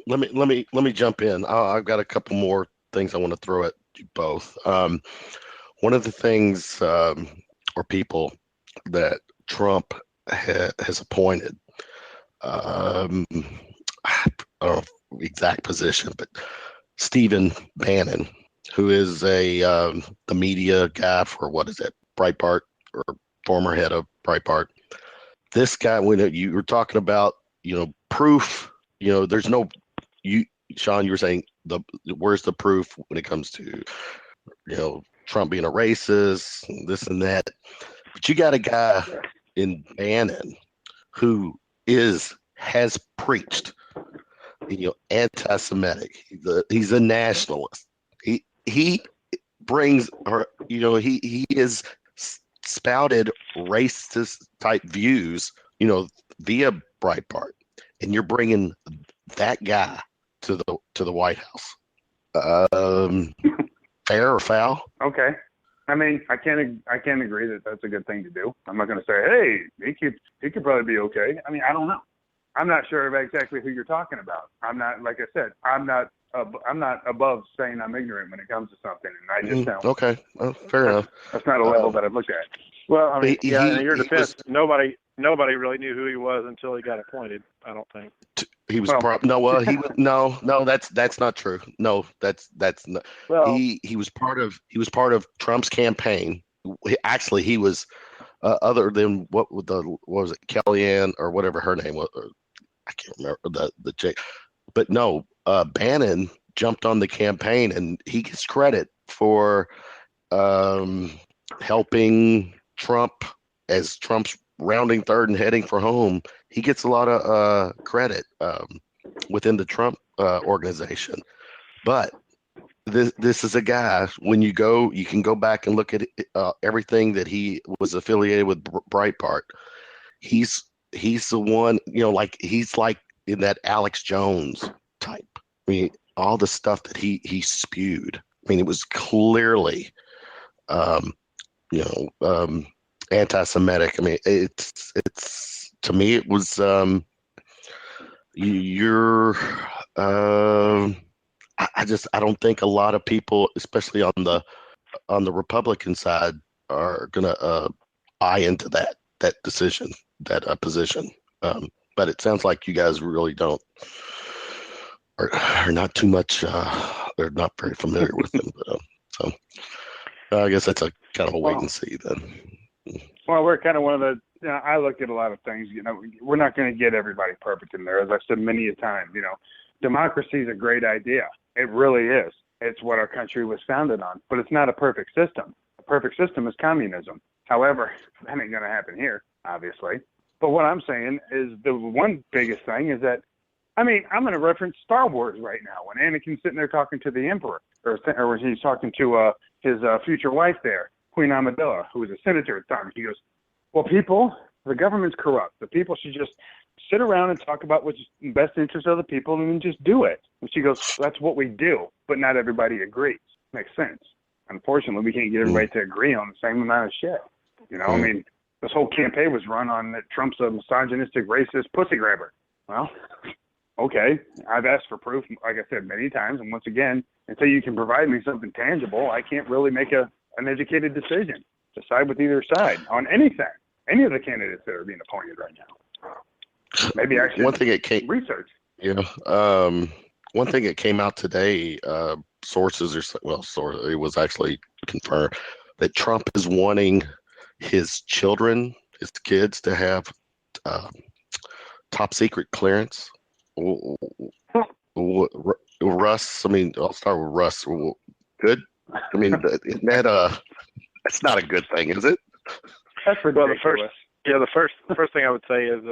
let me jump in. I've got a couple more things I want to throw at you both. One of the things or people that Trump has appointed, I don't know the exact position, but Stephen Bannon, who is the media guy for Breitbart, or former head of Breitbart. This guy, when you were talking about, proof, there's no, Sean, you were saying where's the proof when it comes to, Trump being a racist, this and that. But you got a guy in Bannon who has preached, anti-Semitic. He's a nationalist. He brings, he is spouted racist type views, via Breitbart, and you're bringing that guy to the White House. Fair or foul? Okay. I mean, I can't agree that that's a good thing to do. I'm not going to say, hey, he could probably be okay. I mean, I don't know. I'm not sure of exactly who you're talking about. I'm not, like I said, I'm not above saying I'm ignorant when it comes to something, and I just don't. Okay, well, fair enough. That's not a level that I've looked at. Well, I mean, in your defense, nobody really knew who he was until he got appointed, I don't think. He was Well, no, that's not true. No, that's not. Well, He was part of Trump's campaign. Actually, he was other than what was it, Kellyanne or whatever her name was. I can't remember the chick. But no, Bannon jumped on the campaign, and he gets credit for helping Trump as Trump's rounding third and heading for home. He gets a lot of credit within the Trump organization. But this is a guy, when you can go back and look at everything that he was affiliated with Breitbart. He's the one, like he's like in that Alex Jones type. I mean, all the stuff that he spewed. I mean, it was clearly, anti-Semitic. I mean, it's to me, it was I don't think a lot of people, especially on the Republican side, are gonna buy into that decision, that position. But it sounds like you guys really don't, are not too much. They're not very familiar with them. So I guess that's a kind of a wait and see then. Well, we're kind of one of the. I look at a lot of things. We're not going to get everybody perfect in there, as I've said many a time. Democracy is a great idea. It really is. It's what our country was founded on. But it's not a perfect system. A perfect system is communism. However, that ain't going to happen here, obviously. But what I'm saying is the one biggest thing is that, I'm going to reference Star Wars right now. When Anakin's sitting there talking to the Emperor, or when he's talking to his future wife there, Queen Amidala, who was a senator at the time, he goes, well, the government's corrupt. The people should just sit around and talk about what's in the best interest of the people and then just do it. And she goes, that's what we do, but not everybody agrees. Makes sense. Unfortunately, we can't get everybody to agree on the same amount of shit. This whole campaign was run on that Trump's a misogynistic, racist pussy grabber. Well, okay. I've asked for proof, like I said, many times. And once again, until you can provide me something tangible, I can't really make an educated decision to side with either side on anything. Any of the candidates that are being appointed right now. Maybe actually one thing that came research. One thing that came out today, sources it was actually confirmed that Trump is wanting his kids to have top secret clearance. Russ, I'll start with Russ. Good. Isn't that that's not a good thing, is it? That's ridiculous. The first thing I would say is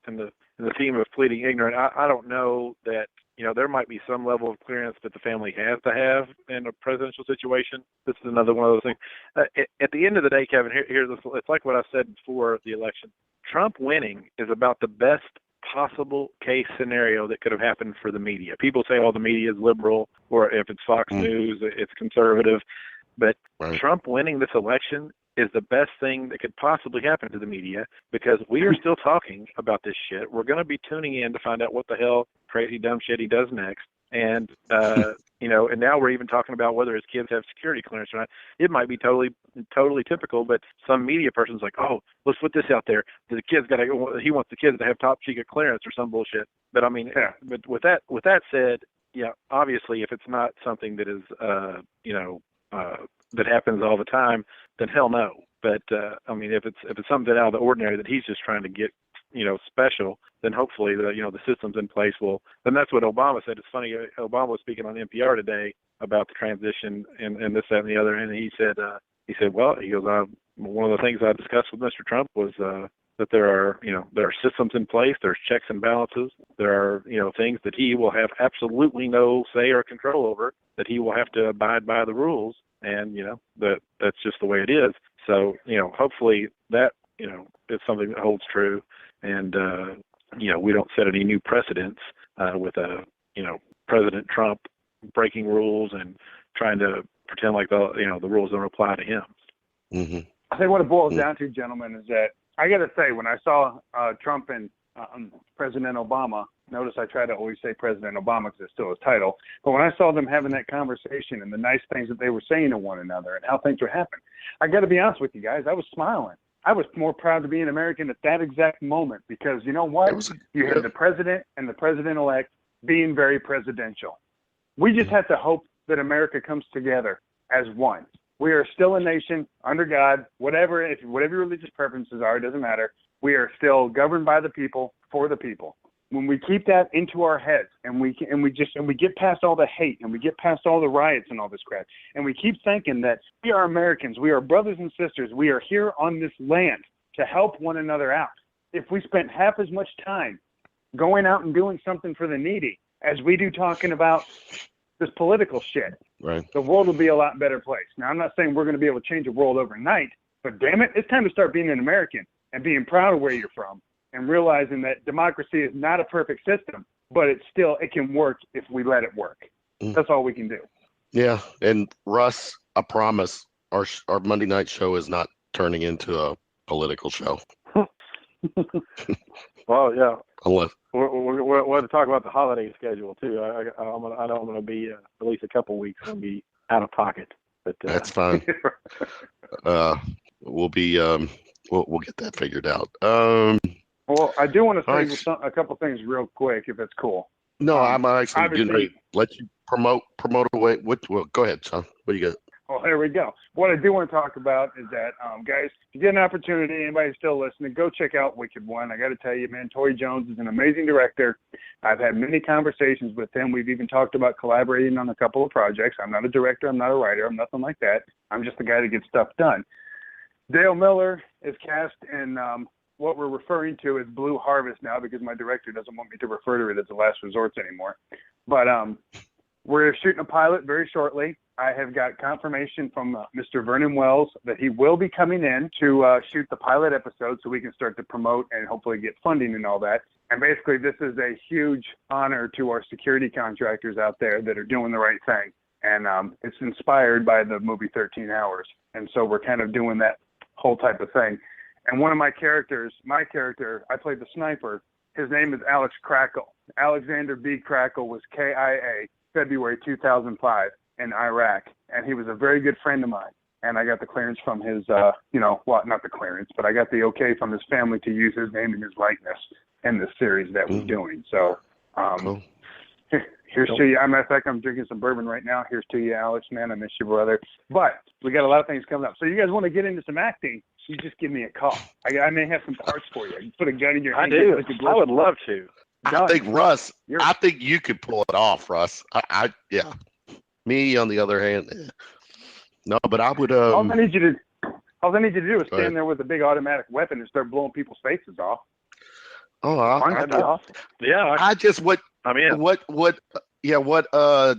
in the theme of pleading ignorant, I don't know that there might be some level of clearance that the family has to have in a presidential situation. This is another one of those things. At the end of the day, Kevin, it's like what I said before the election. Trump winning is about the best possible case scenario that could have happened for the media. People say, the media is liberal, or if it's Fox News, it's conservative. But Trump winning this election is the best thing that could possibly happen to the media, because we are still talking about this shit. We're going to be tuning in to find out what the hell crazy dumb shit he does next. And, and now we're even talking about whether his kids have security clearance or not. It might be totally typical, but some media person's like, let's put this out there. He wants the kids to have top secret clearance or some bullshit. But but with that said, obviously if it's not something that is, that happens all the time, then hell no. But if it's something out of the ordinary that he's just trying to get special, then hopefully the systems in place will. And that's what Obama said. It's funny. Obama was speaking on NPR today about the transition and this, that, and the other. And he said, one of the things I discussed with Mr. Trump was that there are systems in place. There's checks and balances. There are things that he will have absolutely no say or control over. That he will have to abide by the rules. And, that's just the way it is. So, hopefully that, is something that holds true. And, we don't set any new precedents with President Trump breaking rules and trying to pretend like the rules don't apply to him. Mm-hmm. I think what it boils down to, gentlemen, is that I got to say, when I saw Trump and President Obama, notice I try to always say President Obama because it's still his title, but when I saw them having that conversation and the nice things that they were saying to one another and how things were happening, I got to be honest with you guys, I was smiling. I was more proud to be an American at that exact moment because you know what? You had the president and the president-elect being very presidential. We just have to hope that America comes together as one. We are still a nation under God, whatever your religious preferences are, it doesn't matter. We are still governed by the people, for the people. When we keep that into our heads and we get past all the hate and we get past all the riots and all this crap and we keep thinking that we are Americans, we are brothers and sisters, we are here on this land to help one another out. If we spent half as much time going out and doing something for the needy as we do talking about this political shit, right, the world will be a lot better place. Now, I'm not saying we're going to be able to change the world overnight, but damn it, it's time to start being an American and being proud of where you're from. And realizing that democracy is not a perfect system, but it can work if we let it work. That's all we can do. Yeah, and Russ, I promise, our Monday night show is not turning into a political show. Well, yeah. Unless we'll have to talk about the holiday schedule too. I know I'm going to be at least a couple weeks. Going to be out of pocket, but that's fine. We'll be we'll get that figured out. Well, I do want to say a couple things real quick, if it's cool. No, I'm actually going to let you promote away. Well, go ahead, Sean. What do you got? Well, there we go. What I do want to talk about is that, guys, if you get an opportunity, anybody still listening, go check out Wicked One. I got to tell you, man, Tory Jones is an amazing director. I've had many conversations with him. We've even talked about collaborating on a couple of projects. I'm not a director. I'm not a writer. I'm nothing like that. I'm just the guy that gets stuff done. Dale Miller is cast in what we're referring to as Blue Harvest now because my director doesn't want me to refer to it as the last resorts anymore. But we're shooting a pilot very shortly. I have got confirmation from Mr. Vernon Wells that he will be coming in to shoot the pilot episode so we can start to promote and hopefully get funding and all that. And basically this is a huge honor to our security contractors out there that are doing the right thing. And it's inspired by the movie 13 Hours. And so we're kind of doing that whole type of thing. And one of my character, I played the sniper. His name is Alex Crackle. Alexander B. Crackle was KIA, February 2005 in Iraq. And he was a very good friend of mine. And I got the clearance from his, not the clearance, but I got the okay from his family to use his name and his likeness in this series that we're doing. So cool. Here's to you. Matter of fact, I'm drinking some bourbon right now. Here's to you, Alex, man. I miss you, brother. But we got a lot of things coming up. So you guys want to get into some acting, you just give me a call. I may have some parts for you. You put a gun in your hand. I do. I would love to. I think, Russ, I think you could pull it off, Russ. Yeah. Me, on the other hand, no, but I would. All I need you to do is stand there with a big automatic weapon and start blowing people's faces off. Oh, that'd be awesome. Yeah. What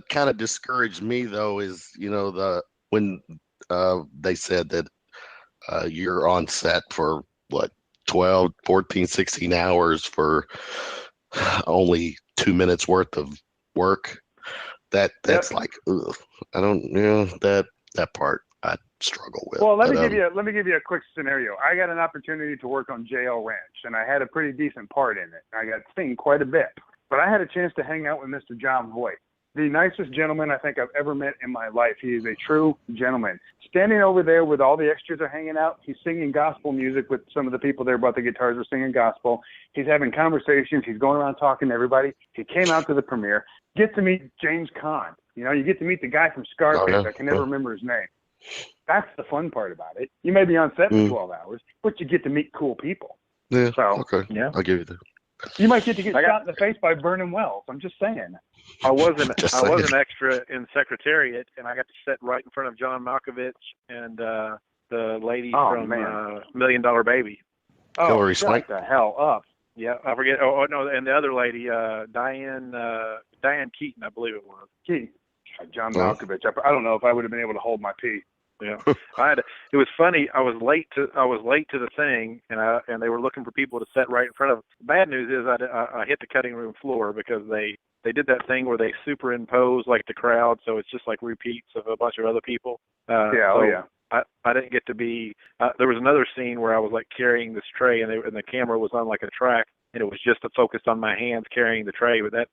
kind of discouraged me though is, when they said that you're on set for 12, 14, 16 hours for only 2 minutes worth of work. That's like, ugh, I don't, that part I struggle with. Well, let me give you a quick scenario. I got an opportunity to work on JL Ranch, and I had a pretty decent part in it. I got seen quite a bit, but I had a chance to hang out with Mr. John Voight, the nicest gentleman I think I've ever met in my life. He is a true gentleman. Standing over there with all the extras are hanging out, he's singing gospel music with some of the people there brought the guitars, were singing gospel. He's having conversations. He's going around talking to everybody. He came out to the premiere. Get to meet James Caan. You get to meet the guy from Scarface. I can never remember his name. That's the fun part about it. You may be on set for 12 hours, but you get to meet cool people. Yeah. So, okay. Yeah. I'll give you that. You might get to get shot in the face by Vernon Wells. I'm just saying. I was an extra in Secretariat, and I got to sit right in front of John Malkovich and the lady from $1 Million Baby. Hillary Swank the hell up. Yeah, I forget. Oh no, and the other lady, Diane Keaton, I believe it was. Keaton. John Malkovich. I don't know if I would have been able to hold my pee. Yeah, it was funny. I was late to the thing, and they were looking for people to sit right in front of. The bad news is I hit the cutting room floor because they did that thing where they superimpose like the crowd, so it's just like repeats of a bunch of other people. I didn't get to be. There was another scene where I was like carrying this tray, and the camera was on like a track, and it was just focused on my hands carrying the tray. But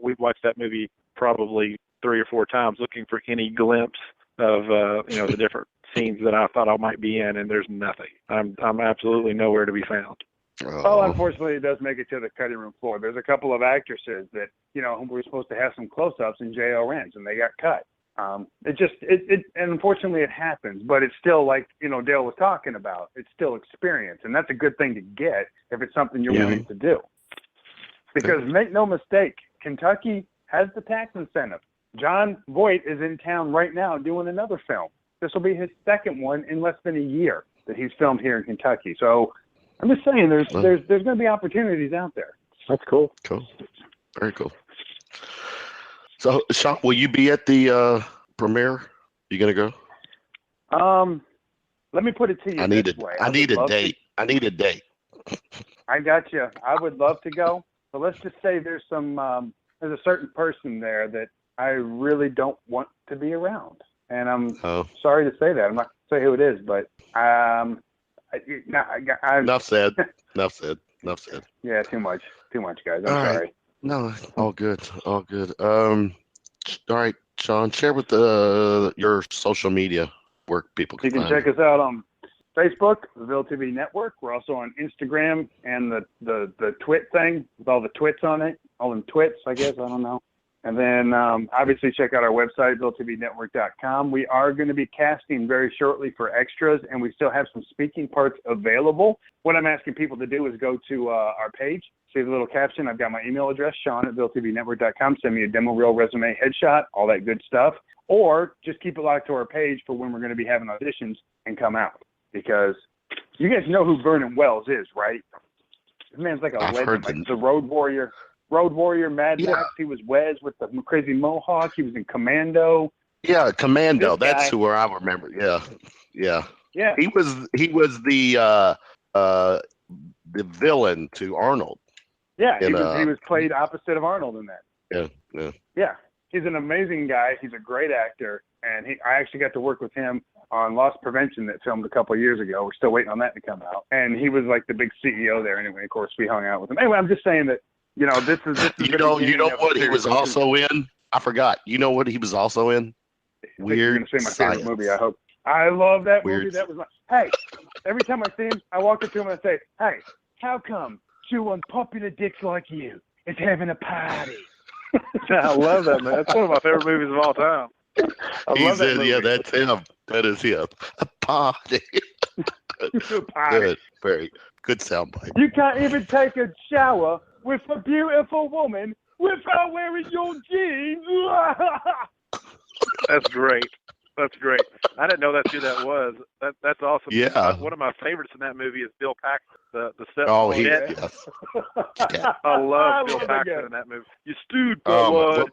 we watched that movie probably 3 or 4 times, looking for any glimpse of the different scenes that I thought I might be in, and there's nothing. I'm absolutely nowhere to be found. Oh, unfortunately, it does make it to the cutting room floor. There's a couple of actresses that, you know, who were supposed to have some close-ups in JLRNs, and they got cut. And unfortunately it happens, but it's still like, you know, Dale was talking about, it's still experience. And that's a good thing to get if it's something you're willing to do. Because make no mistake, Kentucky has the tax incentive. John Voight is in town right now doing another film. This will be his second one in less than a year that he's filmed here in Kentucky. So I'm just saying there's going to be opportunities out there. That's cool. Cool. Very cool. So, Sean, will you be at the premiere? You gonna go? Let me put it to you this way. I need a date. I need a date. I got you. I would love to go, but let's just say there's a certain person there that I really don't want to be around, and I'm sorry to say that. I'm not going to say who it is, but Enough said. Enough said. Enough said. Yeah, too much, guys. I'm sorry. Right. No, all good. All good. All right, Sean, share with your social media where people can find check us out on Facebook, the Ville TV Network. We're also on Instagram and the twit thing with all the twits on it. All them twits, I guess. I don't know. And then obviously check out our website, VilleTVNetwork.com. We are going to be casting very shortly for extras, and we still have some speaking parts available. What I'm asking people to do is go to our page, see the little caption. I've got my email address, Sean@VilleTVNetwork.com. Send me a demo reel, resume, headshot, all that good stuff. Or just keep it locked to our page for when we're going to be having auditions and come out. Because you guys know who Vernon Wells is, right? This man's like a legend, like the Road Warrior, Mad Max. He was Wes with the crazy mohawk. He was in Commando. Yeah, Commando. That's who I remember. Yeah. He was the villain to Arnold. Yeah, he was played opposite of Arnold in that. Yeah. He's an amazing guy. He's a great actor, and I actually got to work with him on Loss Prevention that filmed a couple of years ago. We're still waiting on that to come out, and he was like the big CEO there. Anyway, of course, we hung out with him. Anyway, I'm just saying that. You know, this is you know what he was also in? I forgot. You know what he was also in? Weird You're gonna say my favorite movie, I hope. I love that movie. That was hey, every time I see him, I walk up to him and I say, hey, how come two unpopular dicks like you is having a party? I love that, man. That's one of my favorite movies of all time. I love that movie. Yeah, that's him. That is him. A party. Good. Very good soundbite. You can't even take a shower with a beautiful woman without wearing your jeans. That's great. That's great. I didn't know that's who that was. That's awesome. Yeah. One of my favorites in that movie is Bill Paxton, the step. Oh, yes. I love Bill Paxton in that movie. You stewed, blood.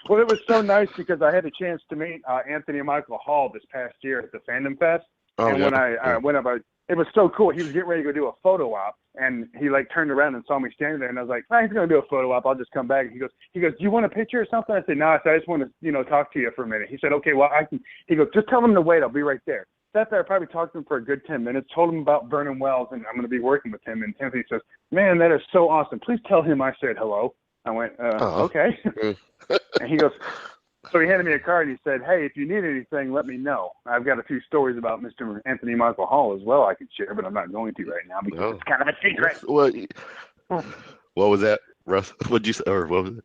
Well, it was so nice because I had a chance to meet Anthony Michael Hall this past year at the Fandom Fest. When I went up, it was so cool. He was getting ready to go do a photo op, and he like turned around and saw me standing there, and I was like, he's going to do a photo op. I'll just come back. And he goes, do you want a picture or something? I said, no. I just want to, talk to you for a minute. He said, okay, well, I can. He goes, just tell him to wait. I'll be right there. Sat there, I probably talked to him for a good 10 minutes, told him about Vernon Wells, and I'm going to be working with him. And Anthony says, man, that is so awesome. Please tell him I said hello. I went, okay. And he goes, so he handed me a card and he said, hey, if you need anything, let me know. I've got a few stories about Mr. Anthony Michael Hall as well I could share, but I'm not going to right now because it's kind of a secret. What was that, Russ? What'd you say? Or what was it?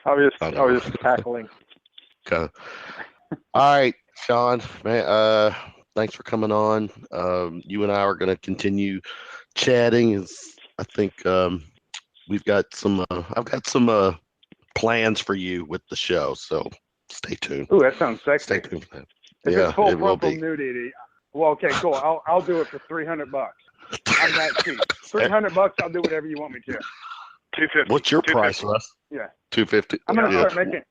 I was just tackling. Okay. All right, Sean, man, thanks for coming on. You and I are going to continue chatting. I think I've got some plans for you with the show, so stay tuned. Ooh, that sounds sexy. Stay tuned. If it's full frontal nudity, well, okay, cool. I'll do it for $300. I'm that cheap. $300, I'll do whatever you want me to. $250. What's your price, Russ? Yeah. $250. I'm gonna start making.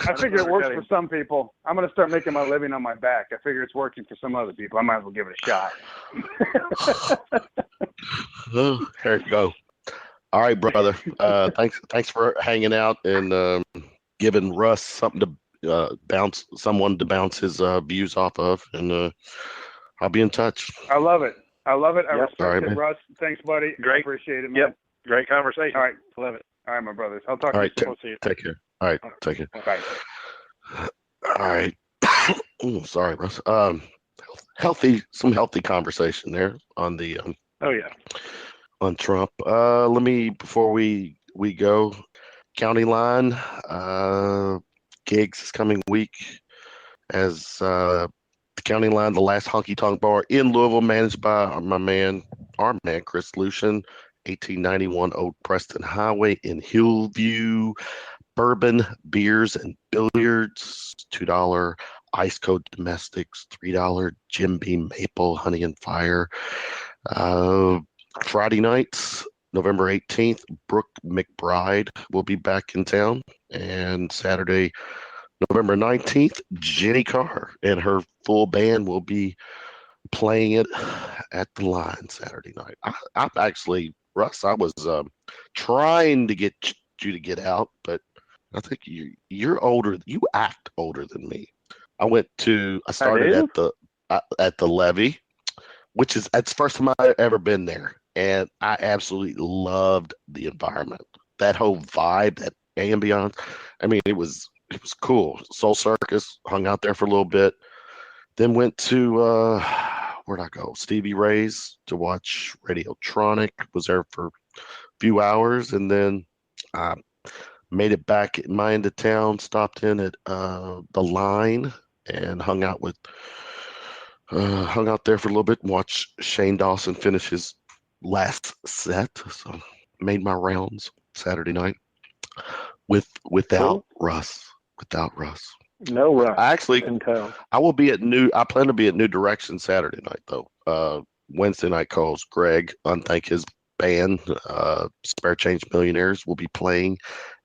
I figure it works for some people. I'm gonna start making my living on my back. I figure it's working for some other people. I might as well give it a shot. Oh, there you go. All right, brother. Thanks for hanging out and giving Russ something to someone to bounce his views off of, and I'll be in touch. I love it. I respect right, it, man. Russ. Thanks, buddy. Great. I appreciate it, man. Yep. Great conversation. All right. Love it. All right, my brothers. I'll talk All to right, you soon. take care. All right, take care. Bye. All right. Ooh, sorry, Russ. Some healthy conversation there on the Oh yeah. on Trump. Let me before we go. County line gigs this coming week as the County Line, the last honky tonk bar in Louisville, managed by our man Chris Lucien, 1891 Old Preston Highway in Hillview. Bourbon, beers, and billiards, $2 ice cold domestics, $3 Jim Beam Maple, Honey and Fire. Friday nights, November 18th, Brooke McBride will be back in town. And Saturday, November 19th, Jeni Carr and her full band will be playing it at the Line Saturday night. I actually, Russ, I was trying to get you to get out, but I think you're older. You act older than me. I started at the Levee, which is it's the first time I've ever been there, and I absolutely loved the environment. That whole vibe, that ambiance. I mean, it was cool. Soul Circus, hung out there for a little bit, then went to where'd I go? Stevie Ray's to watch Radiotronic. Was there for a few hours, and then made it back at my end of town, stopped in at the Line and hung out there for a little bit and watched Shane Dawson finish his last set. So made my rounds Saturday night without Russ. No Russ. Actually, I will be I plan to be at New Direction Saturday night though. Wednesday night calls Greg, unthank his band, Spare Change Millionaires, will be playing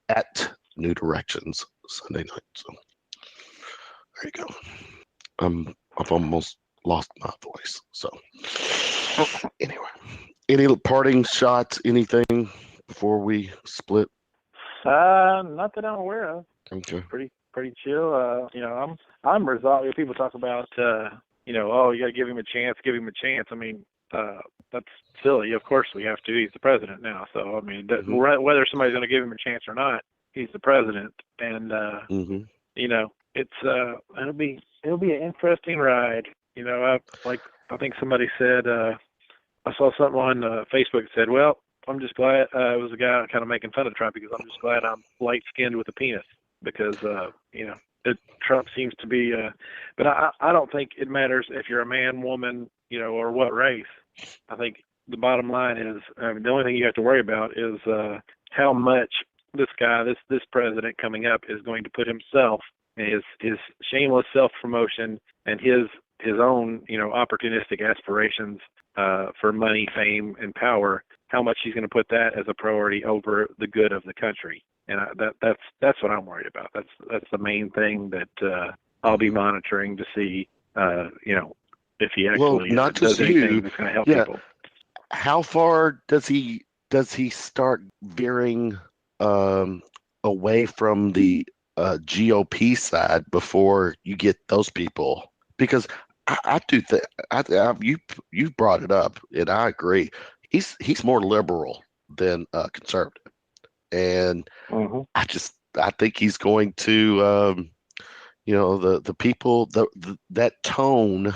at New Directions Sunday night. So there you go. I've almost lost my voice. So anyway, any parting shots? Anything before we split? Not that I'm aware of. Okay. Pretty chill. I'm resolved. People talk about, oh, you got to give him a chance. I mean, that's silly. Of course we have to. He's the president now. So, I mean, whether somebody's going to give him a chance or not, he's the president. And, it'll be an interesting ride. I think somebody said, I saw something on Facebook that said, well, I'm just glad it was a guy kind of making fun of Trump because I'm just glad I'm light-skinned with a penis because, Trump seems to be, but I don't think it matters if you're a man, woman, or what race. I think the bottom line is, the only thing you have to worry about is how much this guy, this president coming up is going to put himself, his shameless self-promotion and his own, opportunistic aspirations for money, fame, and power, how much he's going to put that as a priority over the good of the country. And that's what I'm worried about. That's the main thing that I'll be monitoring to see, if he actually does anything that's going to help people. How far does he start veering away from the GOP side before you get those people? Because I do think you brought it up, and I agree. He's more liberal than conservative. And I think he's going to, the people, that tone,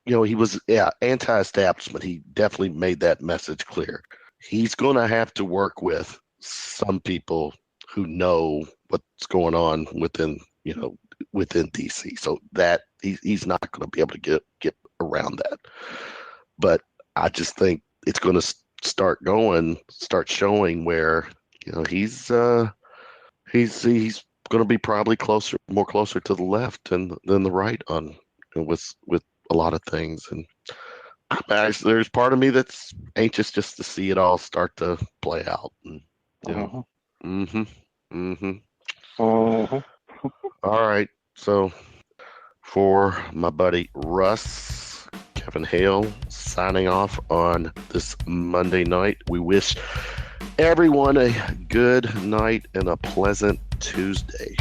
he was, anti-establishment. He definitely made that message clear. He's going to have to work with some people who know what's going on within DC. So that he's not going to be able to get around that. But I just think it's going to start showing where he's going to be probably more closer to the left than the right on with a lot of things. And there's part of me that's anxious just to see it all start to play out. And, All right, so for my buddy Russ, Kevin Hale signing off on this Monday night. We wish everyone a good night and a pleasant Tuesday.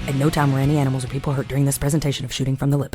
And no time were any animals or people hurt during this presentation of Shooting from the Lip.